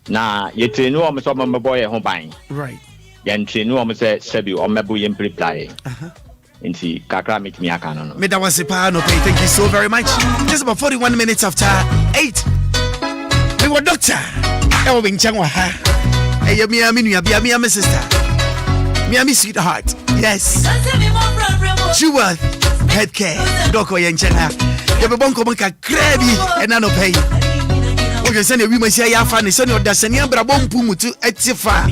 Na ye trenu o so boy ho ban. Right. Ye trenu o say sebi o mebu ye prepare. Inti kakra meet me aka no. Me da was no pay. Thank you so very much. Just about 41 minutes after 8. We were doctor. E wo binchangwa ha. E mi nua bia mi sister. Mi sweetheart. Yes. Chuworth head care. Doko yenchana. Ye be bonko bonka krabi e na no pay. O je send we machia ya fa ne so ne odasani abrabo mpu mutu etifa.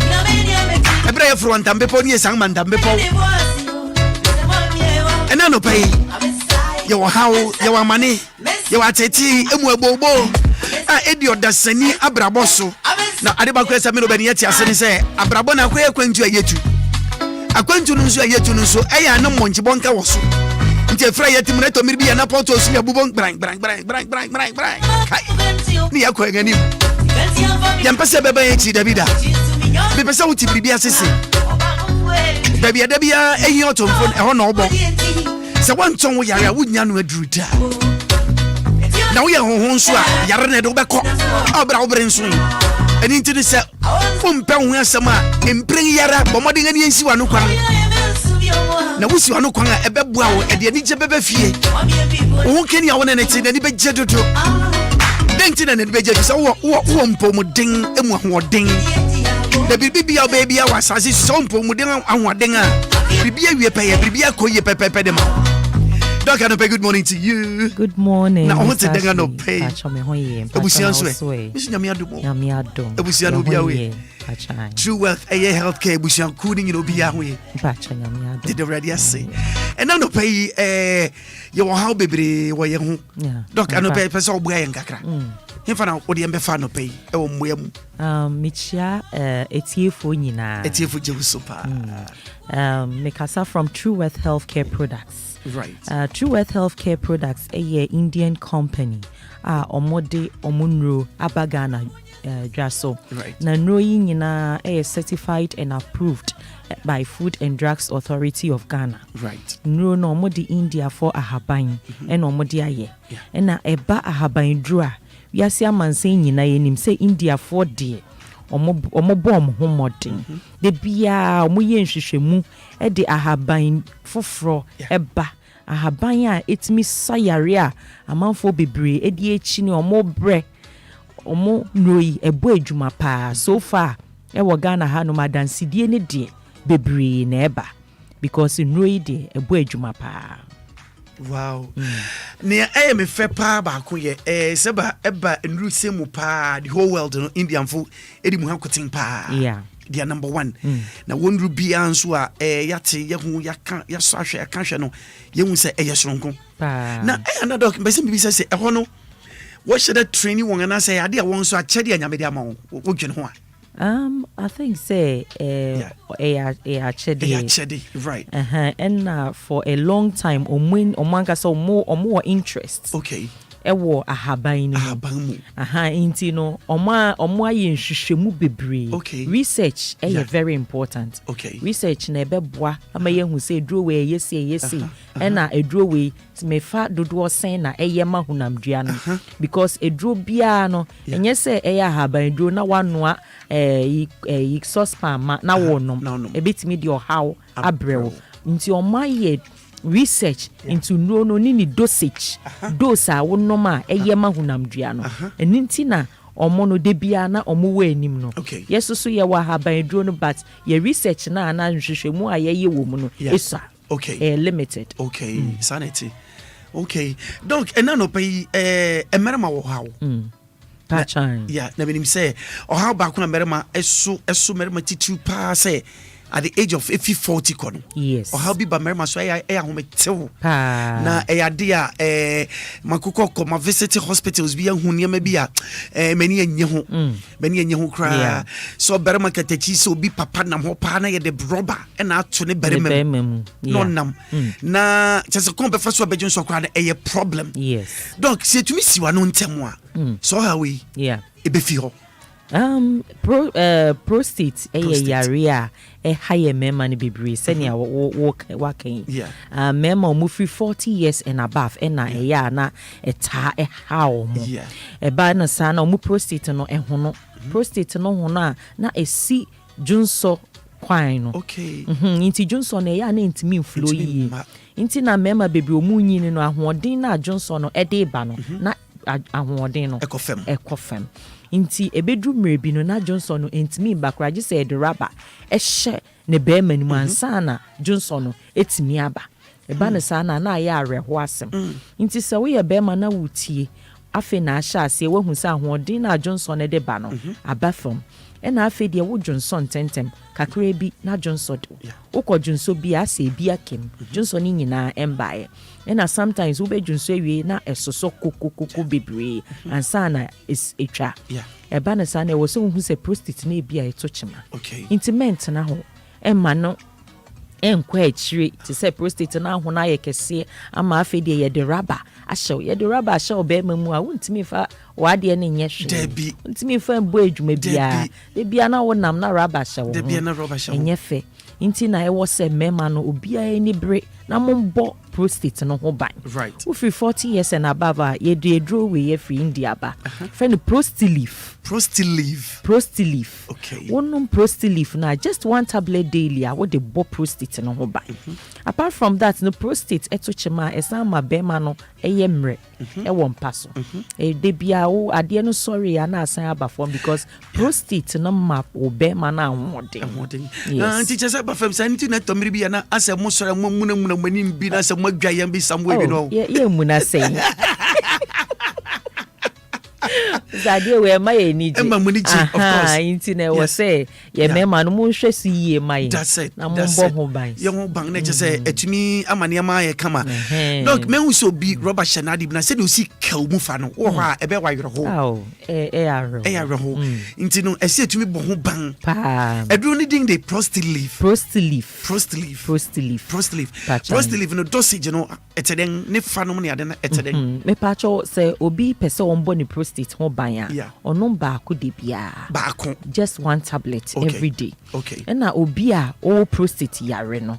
E bra ye fro antambe po ni sang mandambe po. And I no pay. You how you are money. You are teti emu bobo. Edio da sani abraboso. Na adeba kwesa me no be yeti asene say abrabo na kwa ekwantu ayetu. Akwantu no nso ayetu no so eya no monchi bonka woso. Nti efra yeti mu neto mirbi ya na poto osu ya bubon brang. Ni yakwa ngani. Yampase beba yeti Davida. Be pesa uti bibi asese. Dabia ehi otomfo e ho na obo. Se wanton wo yare wunya no aduru da. Na wo ye honhon so a yare na de wo beko. Obra wo bre nso. Eni nti se wo mpe ho asem a empren yara bomode ani ensi wa no kwan. Na wo si wa no kwan a ebebua wo e de ani je bebe fie. Wo keni a wo na ti na ni beje dodo. Denti na ni beje so wo mpomuden emu ahoden. The bibia baby was as is some pomuden ahoden a bibia wie peye bibia koye pepepe dem. Dr. Anope, good morning to you. Good morning. Now, what's the Dr. Anope? True Wealth, healthcare, Bushian cooling in Obia. Did the radio say? And now, pay your how baby, where you Dr. Anope, Pessoa Brian Kakra. If I know what the Ambefano pay, Michia, Etiefo super. Mikasa from True Wealth Healthcare Products. Right. True Wealth Healthcare Products, a Indian company. Omode Omunro Abagana Jaso. Right. Nanroyi na a certified and approved by Food and Drugs Authority of Ghana. Right. No Omodi India for ahaban and Omodi aye. And na eba ahaban drua. We are saying man saying na yenim say India for dear. Omobom homodin. De bia omoye nhwehwemu e de ahaban foforo eba. Ahaban a etimi sayare a amanfo bebre e de echi ne omobre omo noi ebo adwuma pa so far e wo Ghana ha no madansidie ne de bebre na eba because noi de ebo adwuma pa. Wow. Near me fair pa baako ye seba eba nru semu pa the whole world no Indian food edi mu hakotin pa. Yeah. They are number one. Na wonru bia nso a yate ye hu yaka yaso ahwe aka hwe no ye hu se yesronko. Na na doc be se say e no what should that training one and say ade a won so a chede anyame dia ma wo dwene ho a. I think say chede right. And for a long time omanga so more interest. Okay. Ewo ahaban mu. Inti no omo aye nhwehwemu bebre. Okay. Research very important. Okay. Research na ebeboa ama ye hu say eduro we yesi na eduro we mefa dodo sen na eye mahunamdua no because eduro bia no enye say eye ahaban eduro na wanoa saucepan na wonom ebetimi de ohaw abrewo nti omo aye research into no ni dosage dose a wonoma eye mahunamdua no eninti na omo no de bia na omo we anim no yesoso ye wa haban duro no but ye research na nhwehwemu a ye wo mu no esa limited. Okay. Sanity. Okay. Donc enano pay emerema wo hawo pachan na benim say o how back na merema eso merema titu pa say at the age of 40 kono. Yes. Or how be ba merma so hometew. Na dia makoko ko ma visit hospitals bi hu niam bia mani enye ho kra. So berma katachi so bi papa nam ho pa na ye de rubber and ato ne berma. No nam. Na just come be first obedient so kra na a problem. Yes. Donc si tu mi siwa no ntemu a. So how we? Yeah. E be fi ho. Prostate yarea higher mema ni bibri senia working mema omu 40 years and above na na eta how mo ba na sa na omu prostate no hono prostate no hono na esi junso kwan no okay inti junso na ya na intimi flow yi inti na mema bibri omu nyini no ahoden na junso no de ba no na ahoden no ekofem inti ebedru mrebi no na Johnson no entimi bakraje say the rubber ehye ne be mani ansa na Johnson no etimi aba eba ne sana na ya areho asem inti se we ye be ma na wutie afi na ahya ase we hu sa hoden na Johnson ne de ba no abafom ena afi de wo Johnson tentem kakra bi na Johnson ukọ Johnson bi ase bi akem Johnson ni nyina embae ena sometimes ube Johnson ewie na esoso kokokoko bebre ansa na etwa eba na sa na wo so hu se prostate na bi a etochima intimate na ho emma no enkwa achire te se prostate na ho na ye kese ama afi de ye de rubber ahyew ye de rubber ahyew be mamu a wontimi fa wade ne nye hwe debi wontimi fa mbo adwuma bia de bia na wonam na rubber ahyew de bia na rubber ahyew enye fe inti na e wo se mema no obia ani bre na mombo prostate no ho ban right we 40 years and above ye de draw we ye free India ba friend Prostilife okay one Prostilife na just one tablet daily a what the bo prostate no ho ban apart from that no prostate etochema esama bema no eyemre e won paso de bia wo ade no sorry ana asan aba form because prostate no map obema na ahoden teacher say ba fam sanity na tomri bia na asem so ra munamuna no mani bi na se mo adwa yam bi somewhere bi no ye mu na say Zadia we my ni ji of course internet was say ye mema no mo hwe su yie mai that's it na mo bo ho ban ye ho ban na je say etumi amane ma ye kama look me hu so bi rubber shanadi na say do si kaw mu fa no wo ha ebe wa yero ho yero ho inti no ese etumi bo ho ban pa edru ni ding de prostilife no dosage no eteden ne fa no ne ade na eteden me pa cho say obi pese on bo ni prostate ho ban ya ono ba ko de bia ba ko just one tablet every day okay and na obi a o prostate yare no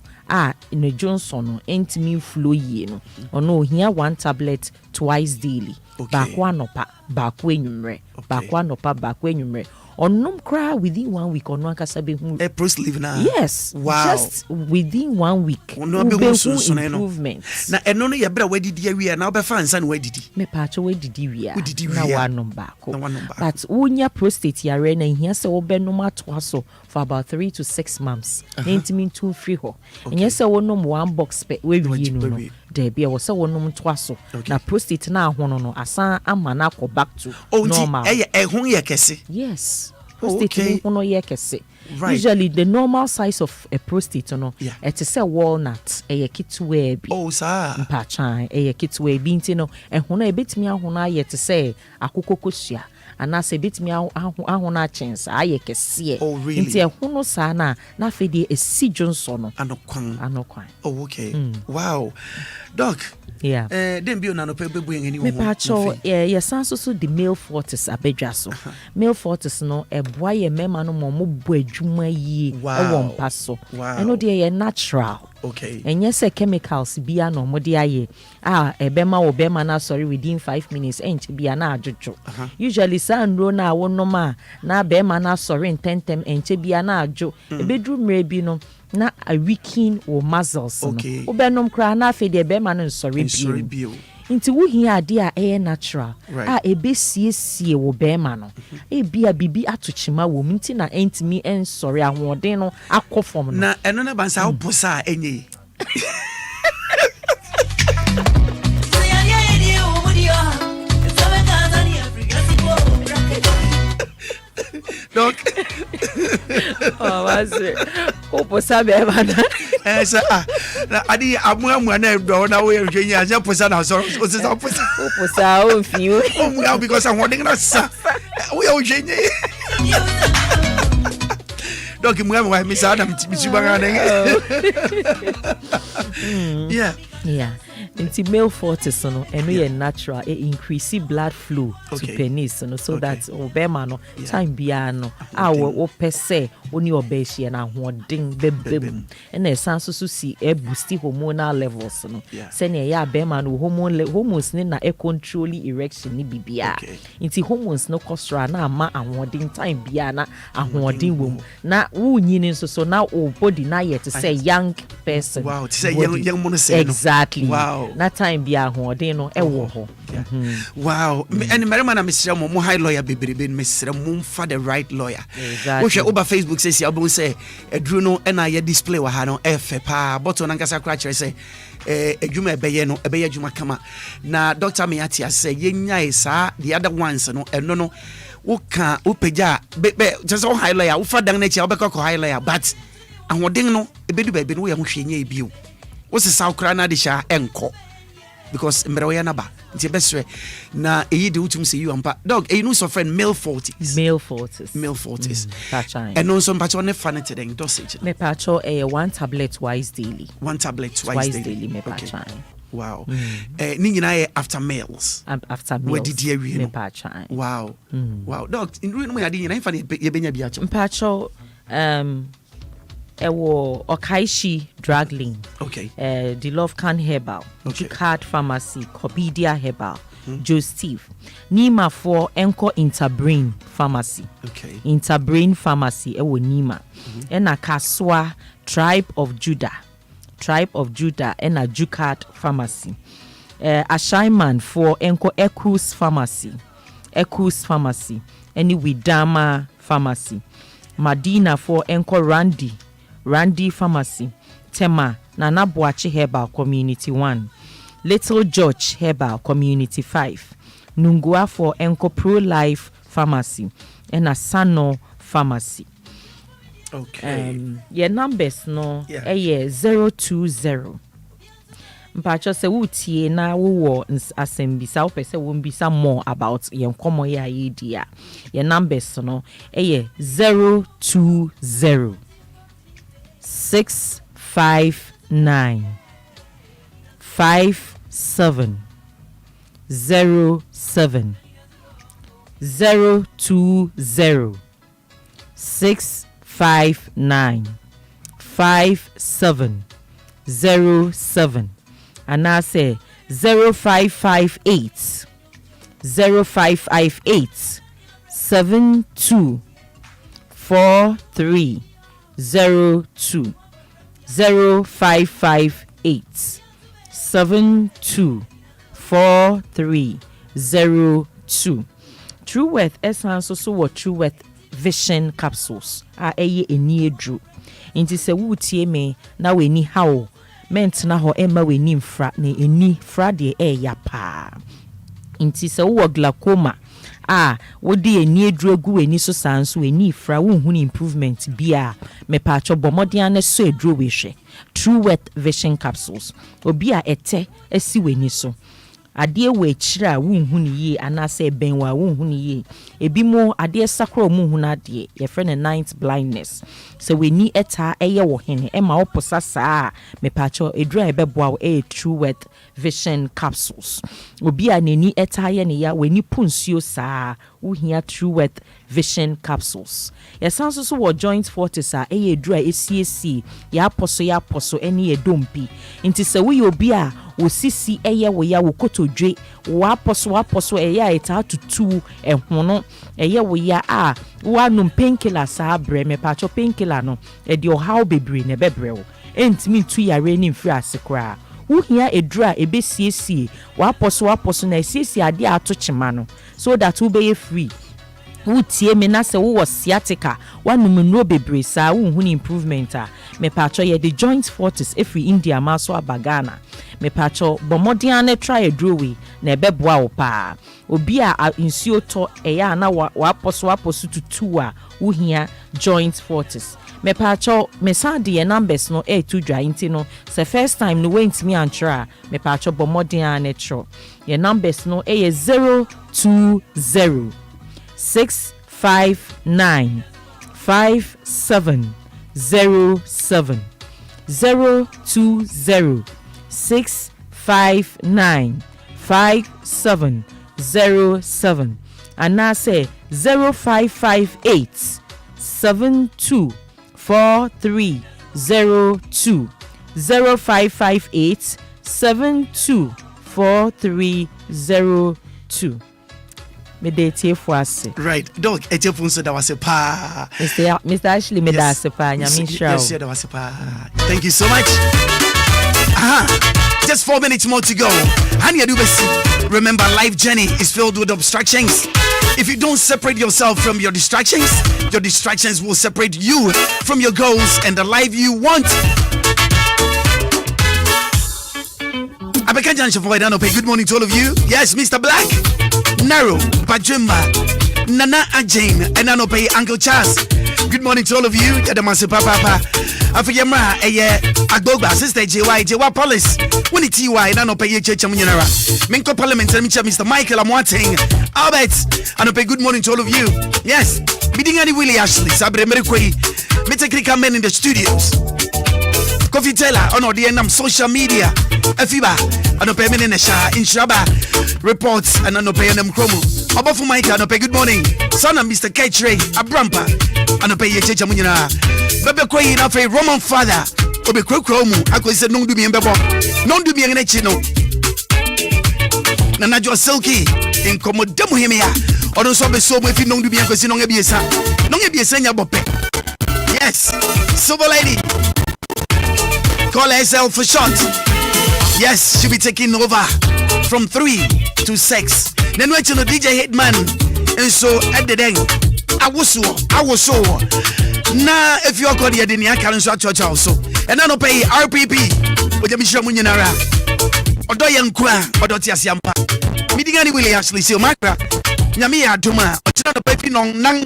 in Junction no entimi flow yie no ono ohia one tablet twice daily ba ko anopa ba ko enwumre ba ko anopa ba ko enwumre onum kra within 1 week ono akasa be hu prostate na yes wow just within 1 week ono be hu improvement na eno no ye bra wadidi awie na obefa ansa na wadidi me pa cho wadidi wi na wanom ba ko but unya prostate yare na hia se wo benom atoaso for about 3 to 6 months intimi to free ho enye se wonom one box pe we wi no there be wo se wonom toaso na prostate na ahono no asa ama na ko back to normal ehun ye kese yes prostate no ye kese usually the normal size of a prostate no it is a walnut kitwe bi sir mpachan kitwe bi ntino ehun e betimi ahono aye te say akokokosua ana se betimi ahono achensa aye kese nti ehun sa na afedi esi Junction no anokwan okay wow doc then be on no pe bebu yen ni wo me pacho so the male fortis abedwa so male fortis no eboa ye mema no mo bu adwuma yi e wo mpa so eno de ye natural okay enye se chemicals bia no mo de aye ebema wo bema na sorry within 5 minutes enche bia na ajojo usually sandro na wonoma na bema na sorry intentem enche bia na ajo ebedru mre bi no na a weaken or muscles okay obenom kra na afede be ma no sorry bio nti wo hia ade a natural ebesiesie wo be ma no bia bibi atochima wo nti na entimi en sorry ahoden no akofom no na eno na bansa wo posa enye Doc. Was it? Opo sabe bana. Adi amu na do na we hwenye aja posa na so posa. Opo sa o fi o. Omu because I'm holding na sa. We hwenye. Doc mu am wa mi sa na mi suba na. Yeah. Inti male fortis no eno ye natural increase blood flow to penis no so that obema no time bia no wo pese oni obehie na hoden bebem na esan so si boost hormonal levels no se na ya bema no hormones ni na control erection ni bibia inti hormones no kosra na ama ahoden time bia na ahoden wom na wo nyini so na o body na yet to say young person wow to say young money say exactly wow na time bia hoden no wo ho wow and merema na mesira mo high lawyer beberebe mesira mo fa the right lawyer wo hwe over Facebook say abon say edru no na ye display wa ha no efe pa but on nkasa kra kire say edwuma ebeye no ebeye adwuma kama na Dr. Miati say yenya isa the other ones no eno no wo ka opeja be just so high lawyer wo fa dan na chi wo be ko high lawyer but ahoden no ebedu ba ebe no wo ye ho hwenya ebio wo se sa kra na de sha enko because mbere ya naba nti beswe na eyi de utum se you ampa dog eyi no so friend male 40s and no so mpacho ne fanate den dosage me pacho one tablet twice daily twice daily me pacho wow ni nyina ye after meals what did you read me pacho wow wow dog in ruin mo ya di nyina ifa ne ye benya bi acho mpacho ewo Okaishi Dragling the Love Can Herbal Jukard Pharmacy Cobidia Herbal Joe Steve Nima for Enko Interbrain Pharmacy Interbrain Pharmacy ewo Nima ena Kaswa Tribe of Judah ena Jukard Pharmacy Ashaiman for Enko Ekus Pharmacy eni Widama Pharmacy Madina for Enko Randy Pharmacy Tema Nana Boachi Herbal Community 1, Little George Herbal Community 5, Nungua for Enco Pro Life Pharmacy, and Asano Pharmacy. Okay. Your numbers no 020. Mpacho se wutie na wo asembisa wo pese wo mbisa more about yen komo ya idea. Your numbers no 020 659 5707 020 659 5707 and I say 0558 72 4302 0558 72 4302. True Worth essence so what True Worth Vision capsules eye eni edru nti se wutie me na weni hawo ment na ho emma weni mfra na eni fra de ya pa nti se wo glaucoma wodi eni edru agu weni so sanso eni fra wo hu improvement bia me pa cho bomodian na so edru we hwe True Worth Vision capsules Obia ete esi weni so ade we chira wo hu ni ye anase ben wa wo hu ni ye ebi mo ade sakro mo hu na ade ye friend ninth blindness so we ni eta eye wo hene e ma oposa saa me pacho edra ebeboa True Worth Vision capsules obi a neni eta ye ne ya we ni punsuo saa wo hia True Worth Vision capsules ye sanso so wo joint fortis a eye edra esiesi ya poso eni edompi nti se we obi a wo sisi eye wo ya wo kotodwe wo aposo eye eta tutu ehono eye wo ya wo anum painkiller saa bre me pacho painkiller no e de how bebre ne bebre wo entimi tu yare ni mfiri asekra wo hia edura ebesiesie wo aposo na esiesie ade atochema no so that wo be free wutie me na se wo sciatica wanum no bebre saa wo hu improvement me pacho ye the joint fortis every India maso abagana me pacho bomodian na try edrowe na ebeboa wo pa obi a insuo to eya na wa aposo tutu a wo hia joint fortis me pacho me sade ye numbers no to dwa inti no se first time no went me antra me pacho bomodian na tro ye numbers no 020 659 5707 020 659 5707 and I say 0558 72 4302 0558 72 4302 me de tie fuase right dog etefun so da wase pa Mr. Ashley me da se pa nya me shra yes da wase pa thank you so much just 4 minutes more to go. Remember, life journey is filled with obstructions. If you don't separate yourself from your distractions will separate you from your goals and the life you want. Abeka Junction for Idanope. Good morning to all of you. Yes, Mr. Black, Naro, Pajumba, Nana Ajane, and Anope, Uncle Charles. Good morning to all of you. Yadamase Papa. Afiyama, Agbogba, Sister JY Police. When it's TY, Nanope, Chamunara. Minko Parliament, Mr. Michael, I'm watching. Albert, Anope, good morning to all of you. Yes, meeting any Willy Ashley, Sabre Merikwe, Metakrika men in the studios. Coffee Teller on the end of social media. Afiba, Anope men in the Sha, in Shaba. Reports and Anope and Kromo. Obafu Mike, Anope, good morning. Son of Mr. Ketchray, Abrampa, Anope Chamunara. Bebe Quay in a Roman father. Obe Kromu, I could say no do me and Bebo. Non do me and Echino. Nanajo Silky, in Comodemo Hemia. Or don't so be so if you don't do me and Cosino Biesa. No be a senior bope. Yes, Silver Lady. Call herself for short. Yes, she'll be taking over from 3 to 6. Then wait till the DJ Hitman. And so at the end, I was so Na if you are called the Denia Kanswa Church also, and I don't pay RPP with the Mission Munyanara. Odo Yankwa, Odotia Siampa. Meeting any Willy actually see Maakora. Nyamia Duma, Otano Pepi non Nang,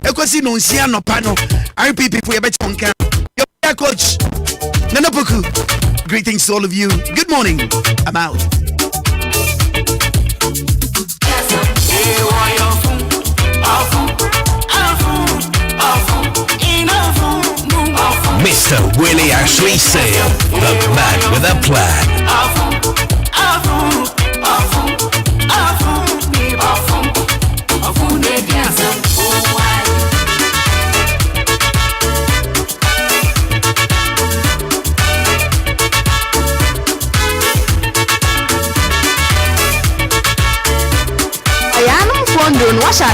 Ecosi non Siano Pano, RPP for your better on camp. Your coach, Nanapoku. Greetings to all of you. Good morning. I'm out. Mr. Willy Ashley Sale, the man with a plan. I am on phone, don't wash our